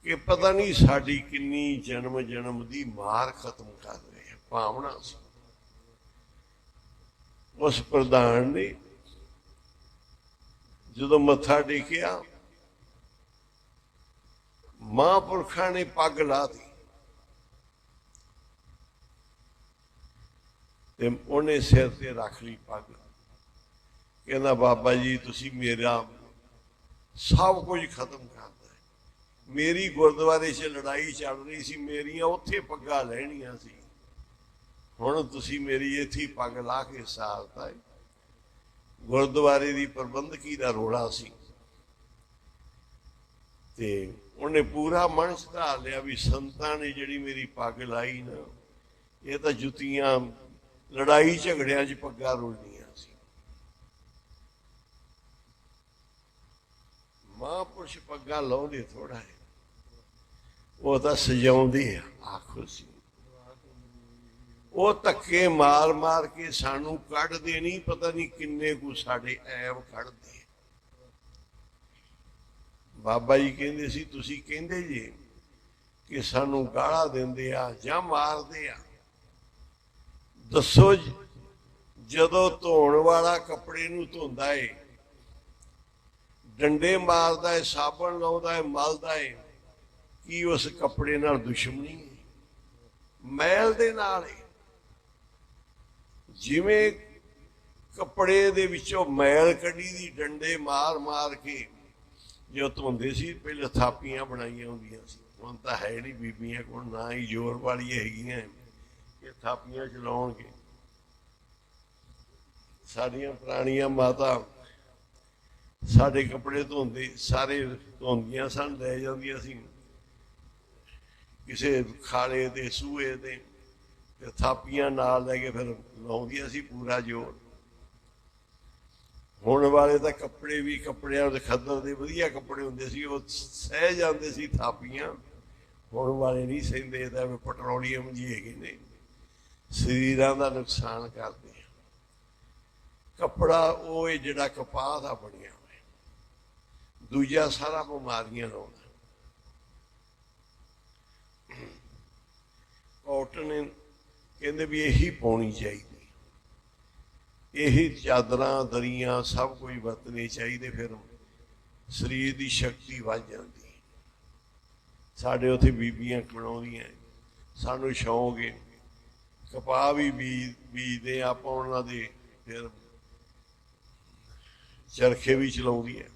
ਕਿ ਪਤਾ ਨਹੀਂ ਸਾਡੀ ਕਿੰਨੀ ਜਨਮ ਜਨਮ ਦੀ ਮਾਰ ਖਤਮ ਕਰ ਰਹੇ ਆ, ਭਾਵਨਾ ਸੀ। ਉਸ ਪ੍ਰਧਾਨ ਨੇ ਜਦੋਂ ਮੱਥਾ ਟੇਕਿਆ, ਮਹਾਂਪੁਰਖਾਂ ਨੇ ਪੱਗ ਲਾਤੀ ਤੇ ਉਹਨੇ ਸਿਰ ਤੇ ਰੱਖ ਲਈ ਪੱਗ। ਕਹਿੰਦਾ ਬਾਬਾ ਜੀ ਤੁਸੀਂ ਮੇਰਾ ਸਭ ਕੁਝ ਖਤਮ ਕਰਦਾ। ਮੇਰੀ ਗੁਰਦੁਆਰੇ 'ਚ ਲੜਾਈ ਚੱਲ ਰਹੀ ਸੀ, ਮੇਰੀਆਂ ਉੱਥੇ ਪੱਗਾਂ ਲੈਣੀਆਂ ਸੀ, ਹੁਣ ਤੁਸੀਂ ਮੇਰੀ ਇੱਥੇ ਪੱਗ ਲਾ ਕੇ ਸਾਰਤਾ। ਗੁਰਦੁਆਰੇ ਦੀ ਪ੍ਰਬੰਧਕੀ ਦਾ ਰੋਲਾ ਸੀ ਤੇ ਉਹਨੇ ਪੂਰਾ ਮਨ 'ਚ ਧਾਰ ਲਿਆ ਵੀ ਸੰਤਾਂ ਨੇ ਜਿਹੜੀ ਮੇਰੀ ਪੱਗ ਲਾਈ ਨਾ, ਇਹ ਤਾਂ ਜੁੱਤੀਆਂ ਲੜਾਈ ਝਗੜਿਆਂ 'ਚ ਪੱਗਾਂ ਰੋਲਣੀਆਂ ਸੀ। ਮਹਾਂਪੁਰਸ਼ ਪੱਗਾਂ ਲਾਉਂਦੇ ਥੋੜਾ ਹੈ, ਉਹ ਤਾਂ ਸਜਾਉਂਦੇ ਆ। ਆਖੋ ਸੀ ਉਹ ਧੱਕੇ ਮਾਰ ਮਾਰ ਕੇ ਸਾਨੂੰ ਕੱਢਦੇ ਨਹੀਂ, ਪਤਾ ਨਹੀਂ ਕਿੰਨੇ ਕੁ ਸਾਡੇ ਐਬ ਕੱਢਦੇ। ਬਾਬਾ ਜੀ ਕਹਿੰਦੇ ਸੀ ਤੁਸੀਂ ਕਹਿੰਦੇ ਜੇ ਕਿ ਸਾਨੂੰ ਗਾਲਾਂ ਦਿੰਦੇ ਆ ਜਾਂ ਮਾਰਦੇ ਆ, ਦੱਸੋ ਜਦੋਂ ਧੋਣ ਵਾਲਾ ਕੱਪੜੇ ਨੂੰ ਧੋਂਦਾ ਏ, ਡੰਡੇ ਮਾਰਦਾ ਏ, ਸਾਬਣ ਲਾਉਂਦਾ ਏ, ਮਲਦਾ ਏ, ਕੀ ਉਸ ਕੱਪੜੇ ਨਾਲ ਦੁਸ਼ਮਣੀ ਹੈ? ਮੈਲ ਦੇ ਨਾਲ ਏ। ਜਿਵੇਂ ਕੱਪੜੇ ਦੇ ਵਿੱਚੋਂ ਮੈਲ ਕੱਢੀ ਦੀ ਡੰਡੇ ਮਾਰ ਮਾਰ ਕੇ ਜੋ ਧੋਂਦੇ ਸੀ, ਪਹਿਲੇ ਥਾਪੀਆਂ ਬਣਾਈਆਂ ਹੁੰਦੀਆਂ ਸੀ, ਹੁਣ ਤਾਂ ਹੈ ਨਹੀਂ ਬੀਬੀਆਂ ਕੋਲ, ਨਾ ਹੀ ਜ਼ੋਰ ਵਾਲੀਆਂ ਹੈਗੀਆਂ ਕਿ ਥਾਪੀਆਂ ਚਲਾਉਣਗੇ। ਸਾਡੀਆਂ ਪੁਰਾਣੀਆਂ ਮਾਤਾ ਸਾਡੇ ਕੱਪੜੇ ਧੋਂਦੇ ਸਾਰੇ ਧੋਂਦੀਆਂ ਸਨ, ਲੈ ਜਾਂਦੀਆਂ ਸੀ ਕਿਸੇ ਖਾਲੇ ਤੇ ਸੂਏ ਤੇ ਥਾਪੀਆਂ ਨਾਲ ਲੈ ਕੇ ਫਿਰ ਲਾਉਂਦੀਆਂ ਸੀ ਪੂਰਾ ਜ਼ੋਰ। ਹੁਣ ਵਾਲੇ ਤਾਂ ਕੱਪੜੇ ਵੀ ਕੱਪੜਿਆਂ ਦੇ ਖੱਦਰ ਦੇ ਵਧੀਆ ਕੱਪੜੇ ਹੁੰਦੇ ਸੀ, ਉਹ ਸਹਿ ਜਾਂਦੇ ਸੀ ਥਾਪੀਆਂ। ਹੁਣ ਵਾਲੇ ਨਹੀਂ ਸਹਿੰਦੇ, ਤਾਂ ਪੈਟਰੋਲੀਅਮ ਜੀ ਹੈਗੇ ਨੇ, ਸਰੀਰਾਂ ਦਾ ਨੁਕਸਾਨ ਕਰਦੇ ਆ। ਕੱਪੜਾ ਉਹ ਜਿਹੜਾ ਕਪਾਹ ਦਾ ਬਣਿਆ ਹੋਇਆ, ਦੂਜਾ ਸਾਰਾ ਬਿਮਾਰੀਆਂ ਲਾਉਂਦਾ। ਕਾਟਨ ਕਹਿੰਦੇ ਵੀ ਇਹੀ ਪਾਉਣੀ ਚਾਹੀਦੀ, ਇਹੀ ਚਾਦਰਾਂ ਦਰੀਆਂ ਸਭ ਕੁਝ ਵਰਤਣੇ ਚਾਹੀਦੇ, ਫਿਰ ਸਰੀਰ ਦੀ ਸ਼ਕਤੀ ਵੱਧ ਜਾਂਦੀ। ਸਾਡੇ ਉੱਥੇ ਬੀਬੀਆਂ ਬਣਾਉਂਦੀਆਂ, ਸਾਨੂੰ ਸ਼ੌਂਕ ਹੈ, ਕਪਾਹ ਵੀ ਬੀਜਦੇ ਆਪਾਂ ਉਹਨਾਂ ਦੇ, ਫਿਰ ਚਰਖੇ ਵੀ ਚਲਾਉਂਦੀ ਹੈ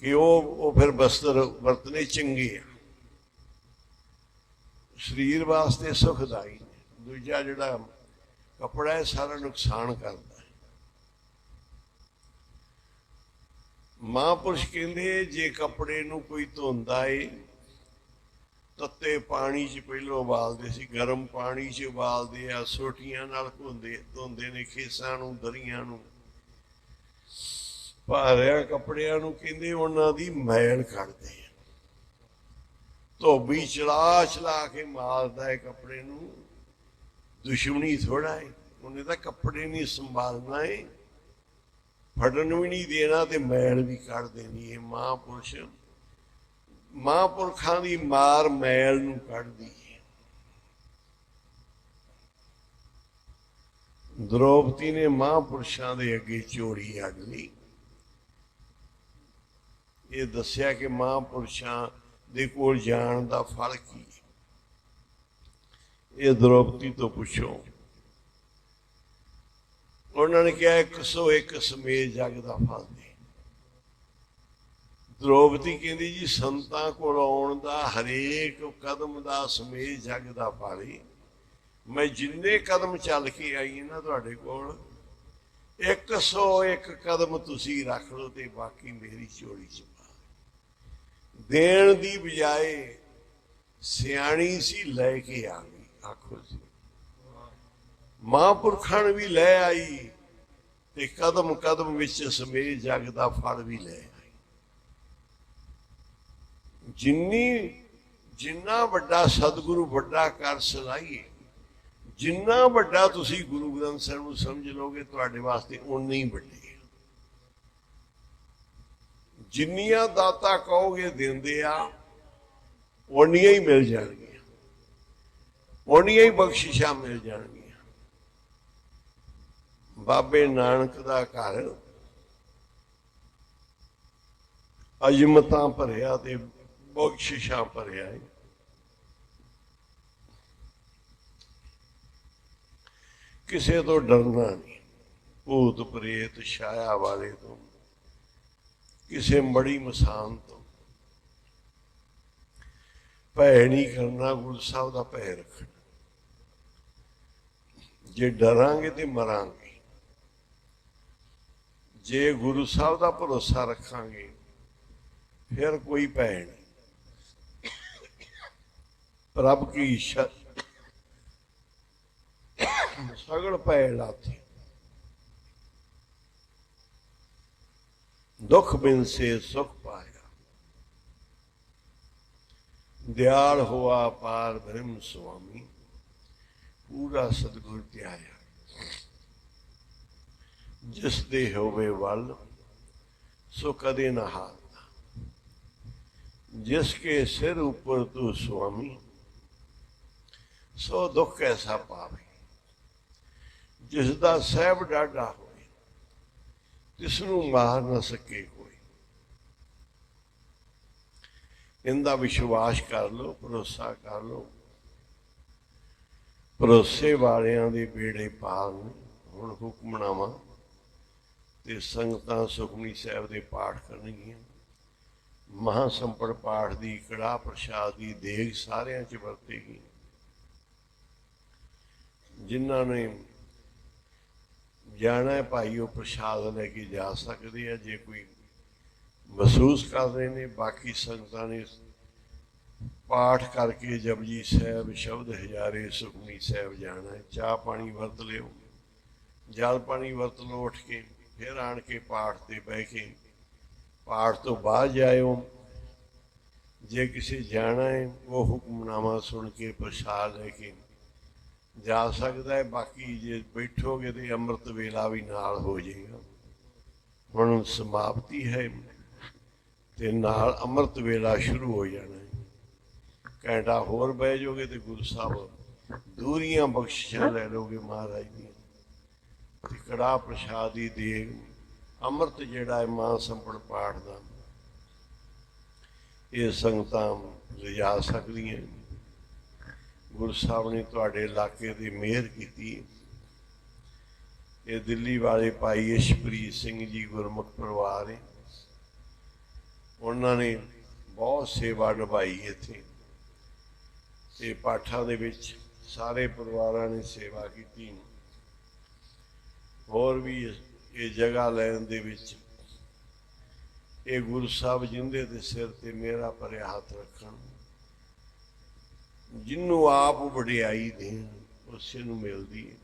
ਕਿ ਉਹ ਫਿਰ ਬਸਤਰ ਵਰਤਨੇ ਚੰਗੇ ਆ, ਸਰੀਰ ਵਾਸਤੇ ਸੁਖਦਾਈ ਨੇ। ਦੂਜਾ ਜਿਹੜਾ ਕੱਪੜਾ ਹੈ ਸਾਰਾ ਨੁਕਸਾਨ ਕਰਦਾ ਹੈ। ਮਹਾਂਪੁਰਸ਼ ਕਹਿੰਦੇ ਜੇ ਕੱਪੜੇ ਨੂੰ ਕੋਈ ਧੋਂਦਾ ਏ ਤੱਤੇ ਪਾਣੀ 'ਚ ਪਹਿਲਾਂ ਉਬਾਲਦੇ ਸੀ, ਗਰਮ ਪਾਣੀ 'ਚ ਉਬਾਲਦੇ ਆ, ਸੋਟੀਆਂ ਨਾਲ ਧੋਂਦੇ ਨੇ ਖੇਸਾਂ ਨੂੰ, ਦਰੀਆਂ ਨੂੰ, ਭਾਰਿਆਂ ਕੱਪੜਿਆਂ ਨੂੰ। ਕਹਿੰਦੇ ਉਹਨਾਂ ਦੀ ਮੈਲ ਕੱਢਦੇ ਆ। ਧੋਬੀ ਚਲਾ ਚਲਾ ਕੇ ਮਾਰਦਾ ਹੈ ਕੱਪੜੇ ਨੂੰ, ਦੁਸ਼ਮਣੀ ਥੋੜਾ ਹੈ, ਉਹਨੇ ਤਾਂ ਕੱਪੜੇ ਨਹੀਂ ਸੰਭਾਲਣਾ ਹੈ, ਫੜਨ ਵੀ ਨਹੀਂ ਦੇਣਾ ਤੇ ਮੈਲ ਵੀ ਕੱਢ ਦੇਣੀ ਹੈ। ਮਹਾਂਪੁਰਸ਼, ਮਹਾਂਪੁਰਖਾਂ ਦੀ ਮਾਰ ਮੈਲ ਨੂੰ ਕੱਢਦੀ ਹੈ। ਦ੍ਰੋਪਦੀ ਨੇ ਮਹਾਂਪੁਰਸ਼ਾਂ ਦੇ ਅੱਗੇ ਝੋਲੀ ਅੱਡ ਲਈ। ਇਹ ਦੱਸਿਆ ਕਿ ਮਹਾਂਪੁਰਸ਼ਾਂ ਦੇ ਕੋਲ ਜਾਣ ਦਾ ਫਲ ਕੀ ਹੈ। ਇਹ ਦ੍ਰੋਪਦੀ ਤੋਂ ਪੁੱਛੋ। ਉਹਨਾਂ ਨੇ ਕਿਹਾ 101 ਸਮੇਤ ਜਗ ਦਾ ਫਲ ਦੇ। ਦ੍ਰੋਪਦੀ ਕਹਿੰਦੀ ਜੀ ਸੰਤਾਂ ਕੋਲ ਆਉਣ ਦਾ ਹਰੇਕ ਕਦਮ ਦਾ ਸਮੇਤ ਜਗ ਦਾ ਫਲ ਹੈ। ਮੈਂ ਜਿੰਨੇ ਕਦਮ ਚੱਲ ਕੇ ਆਈ ਨਾ ਤੁਹਾਡੇ ਕੋਲ, 101 ਕਦਮ ਤੁਸੀਂ ਰੱਖ ਲਓ ਤੇ ਬਾਕੀ ਮੇਰੀ ਝੋਲੀ 'ਚ ਪਾ। ਦੇਣ ਦੀ ਬਜਾਏ ਸਿਆਣੀ ਸੀ, ਲੈ ਕੇ ਆ ਗਈ। ਆਖੋ ਜੀ, ਮਹਾਂਪੁਰਖਾਂ ਵੀ ਲੈ ਆਈ ਤੇ ਕਦਮ ਕਦਮ ਵਿੱਚ ਸਮੇਤ ਜਗ ਦਾ ਫਲ ਵੀ ਲੈ ਆਈ। ਜਿੰਨਾ ਵੱਡਾ ਸਤਿਗੁਰੂ ਵੱਡਾ ਕਰ ਸਲਾਹੀਏ, ਜਿੰਨਾ ਵੱਡਾ ਤੁਸੀਂ ਗੁਰੂ ਗ੍ਰੰਥ ਸਾਹਿਬ ਨੂੰ ਸਮਝ ਲਓਗੇ, ਤੁਹਾਡੇ ਵਾਸਤੇ ਉਨੇ ਹੀ ਵੱਡੇ। ਜਿੰਨੀਆਂ ਦਾਤਾਂ ਕਹੋਗੇ ਦਿੰਦੇ ਆ, ਉਨੀਆਂ ਹੀ ਮਿਲ ਜਾਣਗੀਆਂ, ਉਨੀਆਂ ਹੀ ਬਖਸ਼ਿਸ਼ਾਂ ਮਿਲ ਜਾਣਗੀਆਂ। ਬਾਬੇ ਨਾਨਕ ਦਾ ਘਰ ਅਜ਼ਮਤਾਂ ਭਰਿਆ ਤੇ ਬਖਸ਼ਿਸ਼ਾਂ ਭਰਿਆ ਹੈ। ਕਿਸੇ ਤੋਂ ਡਰਨਾ ਨਹੀਂ, ਭੂਤ ਪ੍ਰੇਤ ਛਾਇਆ ਵਾਲੇ ਤੋਂ, ਕਿਸੇ ਮੜੀ ਮਸਾਨ ਤੋਂ ਭੈ ਨਹੀਂ ਕਰਨਾ। ਗੁਰੂ ਸਾਹਿਬ ਦਾ ਭੈ ਰੱਖਣਾ। ਜੇ ਡਰਾਂਗੇ ਤੇ ਮਰਾਂਗੇ, ਜੇ ਗੁਰੂ ਸਾਹਿਬ ਦਾ ਭਰੋਸਾ ਰੱਖਾਂਗੇ ਫਿਰ ਕੋਈ ਭੈ ਨਹੀਂ। ਪ੍ਰਭ ਕੀ ਸਗਲ ਭੈ ਲਾਥੇ, दुख बिन से सुख पाया, दयाल हुआ पार ब्रह्म स्वामी, पूरा सतगुर त्याया। जिस दे होवे वल सो कदे न हारता, जिसके सिर ऊपर तू स्वामी सो दुख कैसा पावे। जिसदा सहब डाढ़ा हो तिसनू मार ना सके कोई। इनका विश्वास कर लो, भरोसा कर लो। भरोसे वालियां दे बेड़े पार ने। हुण हुक्मनामा ते संगतां सुखमनी साहिब दे पाठ करनगियां। महासंपड़ पाठ दी कड़ाह प्रसाद दी देग सारियां च वरतेगी। जिन्हां ने जाना है भाई, वो प्रसाद लैके जा सकते हैं जे कोई महसूस कर रहे हैं। बाकी संगतां ने पाठ करके जपजी साहब, शब्द हजारे, सुखमनी साहब जाना है। चाह पानी वरत लियो, जल पानी वरत लो उठ के, फिर आन के पाठ से बह के पाठ तो बाद जाओ। जे किसी जाना है वो हुक्मनामा सुन के प्रसाद लैके जा सकता है। बाकी जे बैठोगे तो अमृत वेला भी नाल हो जाएगा। हुण समाप्ति है ते नाल अमृत वेला शुरू हो जाना है। घंटा होर बह जाओगे तो गुरु साहब दूरियां बख्शिशां लै लोगे महाराज दी। कड़ाह प्रसाद दी देग अमृत जिहड़ा है महासंपड़ पाठ दा, ये संगतां लिजा सकदियां। गुरु साहब ने तुहाडे इलाके की मेहर की। ये दिल्ली वाले भाई यशप्रीत सिंह जी गुरमुख परिवार है, उन्होंने बहुत सेवा निभाई। इत्थे ते पाठा दे विच सारे परिवारां ने सेवा की। होर भी ये जगह लैन दे विच ये गुरु साहब जिंदे दे सिर ते मेरा भरिया हाथ रखन। ਜਿਹਨੂੰ ਆਪ ਵਡਿਆਈ ਦੇਣ ਉਸੇ ਨੂੰ ਮਿਲਦੀ ਹੈ।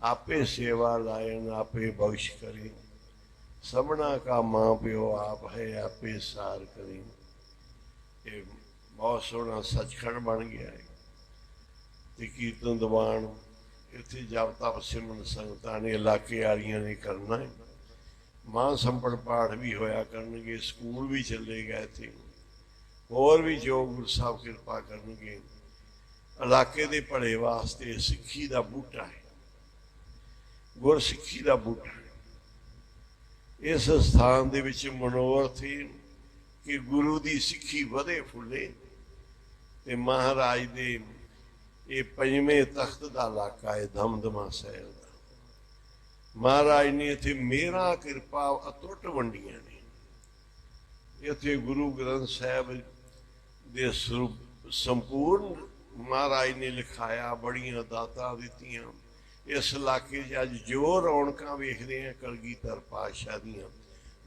ਆਪੇ ਸੇਵਾ ਲਾਇਨ ਆਪੇ ਬਖਸ਼ ਕਰੇ, ਸਭਨਾ ਕਾ ਮਾਂ ਪਿਓ ਆਪ ਹੈ ਆਪੇ ਸਾਰ ਕਰੇ। ਇਹ ਬਹੁਤ ਸੋਹਣਾ ਸੱਚਖੰਡ ਬਣ ਗਿਆ ਹੈ। ਤੇ ਕੀਰਤਨ ਦੀਵਾਨ ਇੱਥੇ ਜਪ ਤਪ ਸਿਮਰਨ ਸੰਗਤਾਂ ਨੇ ਇਲਾਕੇ ਵਾਲੀਆਂ ਨੇ ਕਰਨਾ ਹੈ। ਮਾਂ ਸੰਪੜ ਪਾਠ ਵੀ ਹੋਇਆ ਕਰਨਗੇ, ਸਕੂਲ ਵੀ ਚੱਲੇ ਗਏ ਇੱਥੇ, ਹੋਰ ਵੀ ਜੋ ਗੁਰੂ ਸਾਹਿਬ ਕਿਰਪਾ ਕਰਨਗੇ। ਇਲਾਕੇ ਦੇ ਭਲੇ ਵਾਸਤੇ ਸਿੱਖੀ ਦਾ ਬੂਟਾ ਹੈ, ਗੁਰਸਿੱਖੀ ਦਾ ਬੂਟਾ ਹੈ। ਇਸ ਸਥਾਨ ਦੇ ਵਿੱਚ ਮਨੋਰਥ ਹੈ ਕਿ ਗੁਰੂ ਦੀ ਸਿੱਖੀ ਵਧੇ ਫੁੱਲੇ ਤੇ ਮਹਾਰਾਜ ਦੇ ਇਹ ਪੰਜਵੇਂ ਤਖਤ ਦਾ ਇਲਾਕਾ ਹੈ ਦਮਦਮਾ ਸਾਹਿਬ ਦਾ। ਮਹਾਰਾਜ ਨੇ ਇੱਥੇ ਮੇਰਾ ਕਿਰਪਾ ਅਤੁੱਟ ਵੰਡੀਆਂ ਨੇ। ਇੱਥੇ ਗੁਰੂ ਗ੍ਰੰਥ ਸਾਹਿਬ ਦੇ ਸਰੂਪ ਸੰਪੂਰਨ ਮਹਾਰਾਜ ਨੇ ਲਿਖਾਇਆ, ਬੜੀਆਂ ਦਾਤਾਂ ਦਿੱਤੀਆਂ। ਇਸ ਇਲਾਕੇ 'ਚ ਅੱਜ ਜੋ ਰੌਣਕਾਂ ਵੇਖਦੇ ਹਾਂ ਕਲਗੀਧਰ ਪਾਤਸ਼ਾਹ ਦੀਆਂ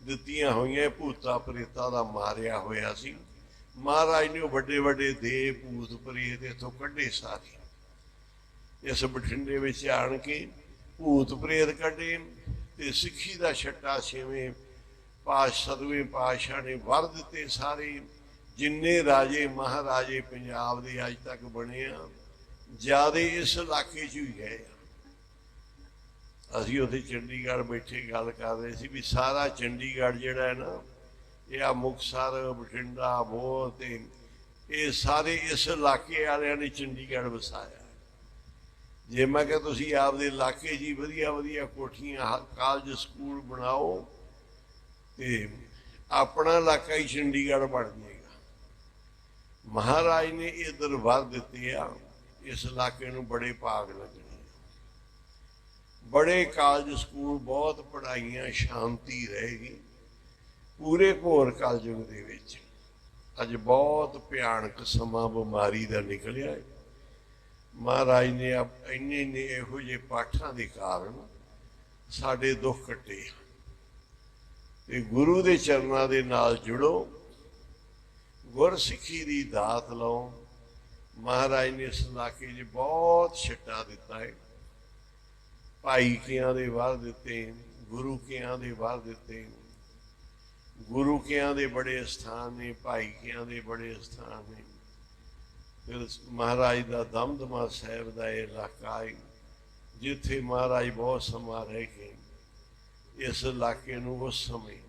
ਦਿੱਤੀਆਂ ਹੋਈਆਂ। ਭੂਤਾ ਪ੍ਰੇਤਾ ਦਾ ਮਾਰਿਆ ਹੋਇਆ ਸੀ, ਮਹਾਰਾਜ ਨੇ ਉਹ ਵੱਡੇ ਵੱਡੇ ਦੇ ਭੂਤ ਪ੍ਰੇਤ ਇੱਥੋਂ ਕੱਢੇ ਸਾਰੇ। ਇਸ ਬਠਿੰਡੇ ਵਿੱਚ ਆਣ ਕੇ ਭੂਤ ਪ੍ਰੇਤ ਕੱਢੇ ਤੇ ਸਿੱਖੀ ਦਾ ਛੱਟਾ ਛੇਵੇਂ ਸਤਵੇਂ ਪਾਤਸ਼ਾਹ ਨੇ ਵਰ ਦਿੱਤੇ ਸਾਰੇ। ਜਿੰਨੇ ਰਾਜੇ ਮਹਾਰਾਜੇ ਪੰਜਾਬ ਦੇ ਅੱਜ ਤੱਕ ਬਣੇ ਆ, ਜ਼ਿਆਦੇ ਇਸ ਇਲਾਕੇ 'ਚ ਹੀ ਗਏ ਆ। ਅਸੀਂ ਉੱਥੇ ਚੰਡੀਗੜ੍ਹ ਬੈਠੇ ਗੱਲ ਕਰ ਰਹੇ ਸੀ ਵੀ ਸਾਰਾ ਚੰਡੀਗੜ੍ਹ ਜਿਹੜਾ ਹੈ ਨਾ, ਇਹ ਆ ਮੁਕਤਸਰ ਬਠਿੰਡਾ ਮੋਹ ਤੇ ਇਹ ਸਾਰੇ ਇਸ ਇਲਾਕੇ ਵਾਲਿਆਂ ਨੇ ਚੰਡੀਗੜ੍ਹ ਵਸਾਇਆ। ਜੇ ਮੈਂ ਕਿਹਾ ਤੁਸੀਂ ਆਪਦੇ ਇਲਾਕੇ 'ਚ ਹੀ ਵਧੀਆ ਵਧੀਆ ਕੋਠੀਆਂ ਕਾਲਜ ਸਕੂਲ ਬਣਾਓ ਤੇ ਆਪਣਾ ਇਲਾਕਾ ਹੀ ਚੰਡੀਗੜ੍ਹ ਬਣ ਜਾਏਗਾ। ਮਹਾਰਾਜ ਨੇ ਇਹ ਦਰਬਾਰ ਦਿੱਤੇ ਆ, ਇਸ ਇਲਾਕੇ ਨੂੰ ਬੜੇ ਭਾਗ ਲੱਗਣੇ, ਬੜੇ ਕਾਲਜ ਸਕੂਲ, ਬਹੁਤ ਪੜ੍ਹਾਈਆਂ, ਸ਼ਾਂਤੀ ਰਹੇਗੀ ਪੂਰੇ ਘੋਰ ਕਲਯੁਗ ਦੇ ਵਿੱਚ। ਅੱਜ ਬਹੁਤ ਭਿਆਨਕ ਸਮਾਂ ਬਿਮਾਰੀ ਦਾ ਨਿਕਲਿਆ ਹੈ। ਮਹਾਰਾਜ ਨੇ ਇੰਨੇ ਇਹੋ ਜਿਹੇ ਪਾਠਾਂ ਦੇ ਕਾਰਨ ਸਾਡੇ ਦੁੱਖ ਕੱਟੇ। ਤੇ ਗੁਰੂ ਦੇ ਚਰਨਾਂ ਦੇ ਨਾਲ ਜੁੜੋ, ਗੁਰਸਿੱਖੀ ਦੀ ਦਾਤ ਲਓ। ਮਹਾਰਾਜ ਨੇ ਇਸ ਇਲਾਕੇ 'ਚ ਬਹੁਤ ਛੱਟਾ ਦਿੱਤਾ ਹੈ। ਭਾਈ ਕਿਆਂ ਦੇ ਵਰ ਦਿੱਤੇ, ਗੁਰੂ ਕਿਆਂ ਦੇ ਵਰ ਦਿੱਤੇ। ਗੁਰੂ ਕਿਆਂ ਦੇ ਬੜੇ ਸਥਾਨ ਨੇ, ਭਾਈ ਕਿਆਂ ਦੇ ਬੜੇ ਸਥਾਨ ਨੇ। ਫਿਰ ਮਹਾਰਾਜ ਦਾ ਦਮਦਮਾ ਸਾਹਿਬ ਦਾ ਇਹ ਇਲਾਕਾ ਹੈ ਜਿੱਥੇ ਮਹਾਰਾਜ ਬਹੁਤ ਸਮਾਂ ਰਹਿ ਕੇ ਇਸ ਇਲਾਕੇ ਨੂੰ ਉਸ ਸਮੇਂ,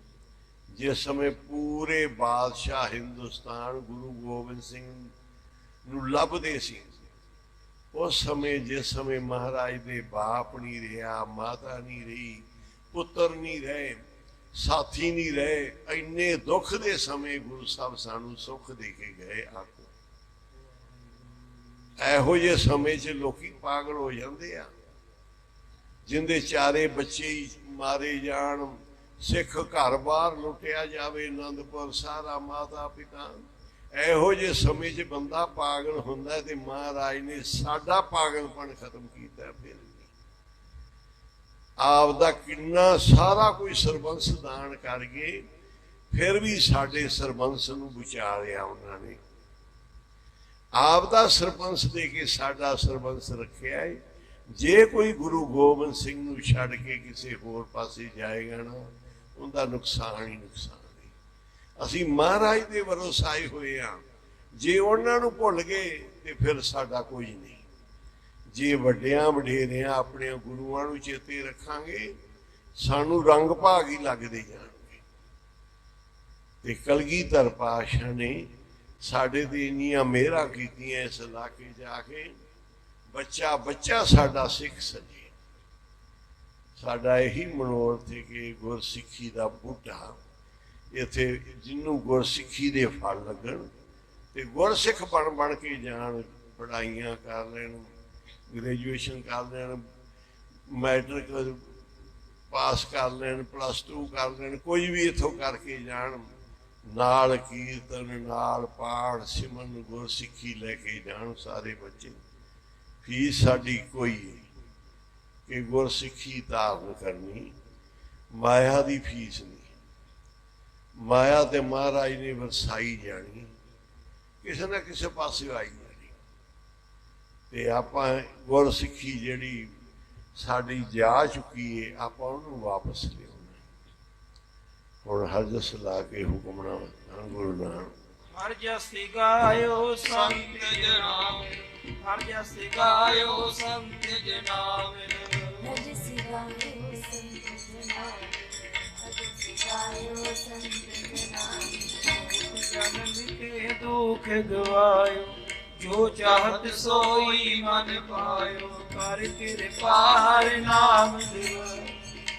ਜਿਸ ਸਮੇਂ ਪੂਰੇ ਬਾਦਸ਼ਾਹ ਹਿੰਦੁਸਤਾਨ ਗੁਰੂ ਗੋਬਿੰਦ ਸਿੰਘ ਨੂੰ ਲੱਭਦੇ ਸੀ, ਉਸ ਸਮੇਂ ਜਿਸ ਸਮੇਂ ਮਹਾਰਾਜ ਦੇ ਬਾਪ ਨਹੀਂ ਰਿਹਾ, ਮਾਤਾ ਨਹੀਂ ਰਹੀ, ਪੁੱਤਰ ਨਹੀਂ ਰਹੇ, ਸਾਥੀ ਨਹੀਂ ਰਹੇ, ਇੰਨੇ ਦੁੱਖ ਦੇ ਸਮੇਂ ਗੁਰੂ ਸਾਹਿਬ ਸਾਨੂੰ ਸੁੱਖ ਦੇ ਕੇ ਗਏ। ਆਖੋ ਇਹੋ ਜਿਹੇ ਸਮੇਂ 'ਚ ਲੋਕੀ ਪਾਗਲ ਹੋ ਜਾਂਦੇ ਆ, ਜਿੰਦੇ ਚਾਰੇ ਬੱਚੇ ਹੀ ਮਾਰੇ ਜਾਣ, ਸਿੱਖ ਘਰ ਬਾਹਰ ਲੁੱਟਿਆ ਜਾਵੇ, ਆਨੰਦਪੁਰ ਸਾਰਾ ਮਾਤਾ ਪਿਤਾ। ਇਹੋ ਜਿਹੇ ਸਮੇਂ 'ਚ ਬੰਦਾ ਪਾਗਲ ਹੁੰਦਾ ਤੇ ਮਹਾਰਾਜ ਨੇ ਸਾਡਾ ਪਾਗਲਪਣ ਖਤਮ ਕੀਤਾ। ਫਿਰ ਆਪ ਦਾ ਕਿੰਨਾ ਸਾਰਾ ਕੋਈ ਸਰਬੰਸ ਦਾਨ ਕਰ ਗਏ, ਫਿਰ ਵੀ ਸਾਡੇ ਸਰਬੰਸ ਨੂੰ ਬਚਾ ਲਿਆ ਉਹਨਾਂ ਨੇ। ਆਪ ਦਾ ਸਰਬੰਸ ਦੇ ਕੇ ਸਾਡਾ ਸਰਬੰਸ ਰੱਖਿਆ ਹੈ। ਜੇ ਕੋਈ ਗੁਰੂ ਗੋਬਿੰਦ ਸਿੰਘ ਨੂੰ ਛੱਡ ਕੇ ਕਿਸੇ ਹੋਰ ਪਾਸੇ ਜਾਏਗਾ ਨਾ, ਉਹਦਾ ਨੁਕਸਾਨ ਹੀ ਨੁਕਸਾਨ ਹੈ। ਅਸੀਂ ਮਹਾਰਾਜ ਦੇ ਭਰੋਸਾਏ ਹੋਏ ਹਾਂ, ਜੇ ਉਹਨਾਂ ਨੂੰ ਭੁੱਲ ਗਏ ਤੇ ਫਿਰ ਸਾਡਾ ਕੋਈ ਨਹੀਂ। ਜੇ ਵੱਡਿਆਂ ਵਡੇਰਿਆਂ ਆਪਣੇ ਗੁਰੂਆਂ ਨੂੰ ਚੇਤੇ ਰੱਖਾਂਗੇ, ਸਾਨੂੰ ਰੰਗ ਭਾਗ ਹੀ ਲੱਗਦੇ ਜਾਣਗੇ। ਤੇ ਕਲਗੀਧਰ ਪਾਤਸ਼ਾਹ ਨੇ ਸਾਡੇ ਤੇ ਇੰਨੀਆਂ ਮਿਹਰਾਂ ਕੀਤੀਆਂ, ਇਸ ਇਲਾਕੇ 'ਚ ਆ ਕੇ ਬੱਚਾ ਬੱਚਾ ਸਾਡਾ ਸਿੱਖ ਸਜੇ। ਸਾਡਾ ਇਹੀ ਮਨੋਰਥ ਹੈ ਕਿ ਗੁਰਸਿੱਖੀ ਦਾ ਬੂਟਾ ਇੱਥੇ, ਜਿਹਨੂੰ ਗੁਰਸਿੱਖੀ ਦੇ ਫਲ ਲੱਗਣ ਤੇ ਗੁਰਸਿੱਖ ਬਣ ਕੇ ਜਾਣ, ਪੜ੍ਹਾਈਆਂ ਕਰ ਲੈਣ, ਗ੍ਰੈਜੂਏਸ਼ਨ ਕਰ ਲੈਣ, ਮੈਟ੍ਰਿਕ ਪਾਸ ਕਰ ਲੈਣ, +2 ਕਰ ਲੈਣ, ਕੋਈ ਵੀ ਇੱਥੋਂ ਕਰਕੇ ਜਾਣ, ਨਾਲ ਕੀਰਤਨ, ਨਾਲ ਪਾਠ ਸਿਮਰਨ, ਗੁਰਸਿੱਖੀ ਲੈ ਕੇ ਜਾਣ ਸਾਰੇ ਬੱਚੇ। ਫੀਸ ਸਾਡੀ ਕੋਈ ਹੈ ਕਿ ਗੁਰਸਿੱਖੀ ਧਾਰਨ ਕਰਨੀ, ਮਾਇਆ ਦੀ ਫੀਸ ਨਹੀਂ। ਮਾਇਆ ਤੇ ਮਹਾਰਾਜ ਨੇ ਵਰਸਾਈ ਜਾਣੀ, ਕਿਸੇ ਨਾ ਕਿਸੇ ਪਾਸੇ ਆਈ ਜਾਣੀ। ਤੇ ਆਪਾਂ ਗੁਰਸਿੱਖੀ ਜਿਹੜੀ ਸਾਡੀ ਜਾ ਚੁੱਕੀ ਏ ਆਪਾਂ ਉਹਨੂੰ ਵਾਪਸ ਲਿਆਉਣਾ। ਹੁਣ ਹਰਜਸ ਲਾ ਕੇ ਹੁਕਮਨਾਮਾ ਗੁਰੂ ਨਾਨਕ ਹਰ ਜਸ ਗਾਇਓ ਸੰਤ ਜਨਾ ਹਰ ਜਸ ਗਾਇਓ ਸੰਤ ਜਨਾ भज सिवायो संत जना भज सिवायो संत जना ਜਨਮ ਕੇ ਦੁਖ ਗਵਾਇਓ ਜੋ ਚਾਹਤ ਸੋਈ ਮਨ ਪਾਇਓ ਕਰ ਕਿਰਪਾ ਹਰਿ ਨਾਮ ਲਿਓ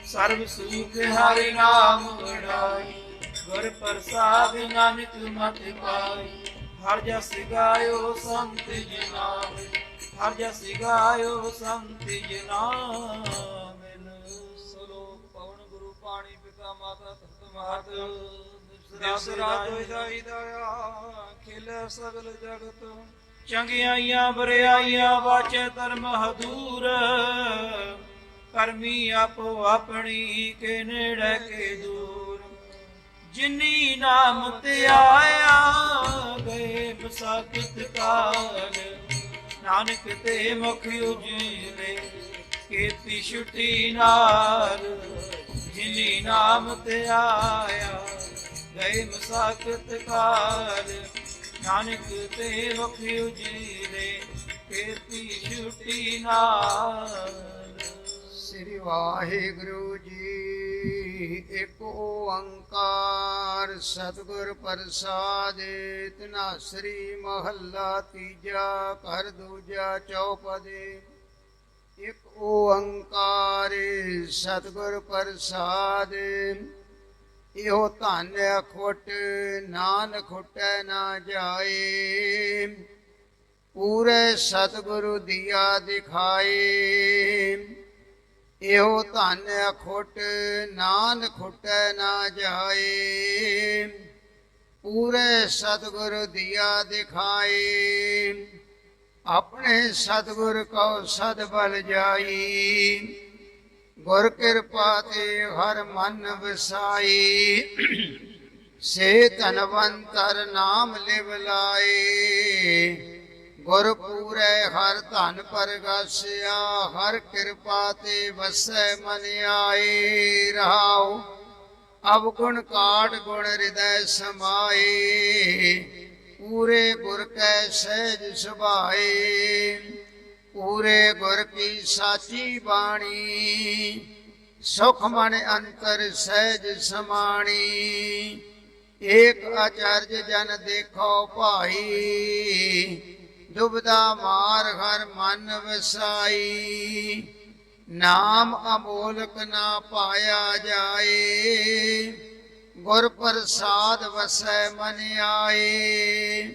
ਸਰਬ ਸੁਖ ਹਰਿ ਨਾਮ ਵਡਾਈ ਗੁਰ ਪ੍ਰਸਾਦ ਨਾਨਕ ਮਤ ਪਾਈ ਹਰ ਜਸ ਗਾਇਓ ਸੰਤ ਜਨਾ ਹਰ ਜਸ ਗਾਇਓ ਸੰਤ ਜਨਾ ਮਿਲ ਸਲੋਕ ਪਵਨ ਗੁਰੂ ਪਾਣੀ ਪਿਤਾ ਮਾਤਾ ਤਤ ਮਾਤ ਦਿਸ ਰਾਤ ਹੋਈ ਦਇਆ ਖਿਲ ਸਗਲ ਜਗਤ ਚੰਗਿਆਈਆਂ ਬਰਿਆਈਆਂ ਵਾਚੈ ਧਰਮ ਹਦੂਰ ਕਰਮੀ ਆਪੋ ਆਪਣੀ ਕੇ ਨੇੜੇ ਕੇ ਦੂਰ ਜਿਨੀ ਨਾਮ ਤੇ ਆਇਆ ਗਏ ਬਸਾਕਤ ਕਾਲ ਨਾਨਕ ਤੇ ਮੁਖ ਉਜਲੇ ਕੀਤੀ ਛੁੱਟੀ ਨਾਲ ਜਿਨੀ ਨਾਮ ਤੇ ਆਇਆ ਗਏ ਮਸਾਕਤ ਕਾਲ ਨਾਨਕ ਤੇ ਮੁਖ ਉਜਲੇ ਕੀਤੀ ਛੁੱਟੀ ਨਾਲ। ਸ੍ਰੀ ਵਾਹਿਗੁਰੂ ਜੀ ਇੱਕ ਓੰਕਾਰ ਸਤਿਗੁਰ ਪ੍ਰਸਾਦਿ ਤਨਾਸਰੀ ਮਹੱਲਾ ਤੀਜਾ ਘਰ ਦੂਜਾ ਚੌਪਦੇ। ਇੱਕ ਓੰਕਾਰ ਸਤਿਗੁਰ ਪ੍ਰਸਾਦਿ ਇਹੋ ਧਨ ਅਖੁੱਟ ਨਾਨਕ ਖੁੱਟੈ ਨਾ ਜਾਏ ਪੂਰੇ ਸਤਿਗੁਰੂ ਦੀਆ ਦਿਖਾਏ ਇਹੋ ਧਨ ਅਖੁੱਟ ਨਾਨਕ ਖੁੱਟੈ ਨਾ ਜਾਏ ਪੂਰੇ ਸਤਿਗੁਰ ਦੀਆ ਦਿਖਾਏ ਆਪਣੇ ਸਤਿਗੁਰ ਕਉ ਸਦ ਬਲ ਜਾਈ ਗੁਰ ਕਿਰਪਾ ਤੇ ਹਰ ਮਨ ਵਸਾਈ ਸੇ ਧਨਵੰਤਰ ਨਾਮ ਲਿਵ ਲਾਏ ਗੁਰ ਪੂਰੇ ਹਰ ਧਨ ਪਰਗਾਸਿਆ ਹਰ ਕਿਰਪਾ ਤੇ ਵਸੈ ਮਨ ਆਏ ਰਹਾਉ ਅਵਗੁਣ ਕਾਟ ਗੁਣ ਹਿਰਦੈ ਸਮਾਏ ਪੂਰੇ ਗੁਰ ਕੈ ਸਹਿਜ ਸੁਭਾਏ ਪੂਰੇ ਗੁਰ ਕੀ ਸਾਚੀ ਬਾਣੀ ਸੁਖ ਮਨ ਅੰਤਰ ਸਹਿਜ ਸਮਾਣੀ ਏਕ ਆਚਰਜ ਜਨ ਦੇਖੋ ਭਾਈ ਦੁਬਦਾ ਮਾਰ ਹਰ ਮਨ ਵਸਾਈ ਨਾਮ ਅਮੋਲਕ ਨਾ ਪਾਇਆ ਜਾਏ ਗੁਰ ਪ੍ਰਸਾਦ ਵਸੈ ਮਨ ਆਏ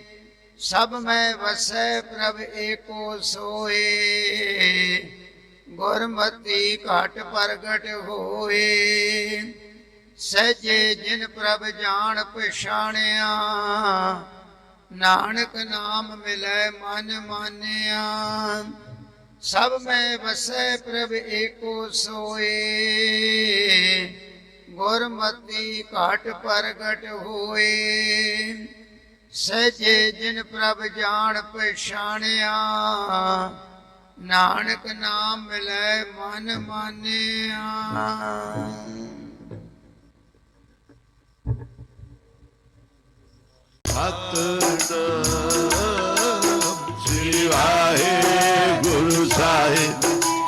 ਸਭ ਮੈਂ ਵਸੈ ਪ੍ਰਭ ਏਕੋ ਸੋਏ ਗੁਰਮਤਿ ਘਟ ਪ੍ਰਗਟ ਹੋਏ ਸਹਿਜੇ ਜਿਨ ਪ੍ਰਭ ਜਾਣ ਪਛਾਣਿਆ ਨਾਨਕ ਨਾਮ ਮਿਲੈ ਮਨ ਮਾਨਿਆ ਸਭ ਮੈਂ ਵਸੈ ਪ੍ਰਭ ਏਕੋ ਸੋਏ ਗੁਰਮਤਿ ਘਟ ਪ੍ਰਗਟ ਹੋਏ ਸਹਿਜੇ ਜਿਨ ਪ੍ਰਭ ਜਾਣ ਪਛਾਣਿਆ ਨਾਨਕ ਨਾਮ ਮਿਲੈ ਮਨ ਮਾਨਿਆ। ਸਤਿਨਾਮ ਸ੍ਰੀ ਵਾਹਿਗੁਰੂ ਸਾਹਿਬ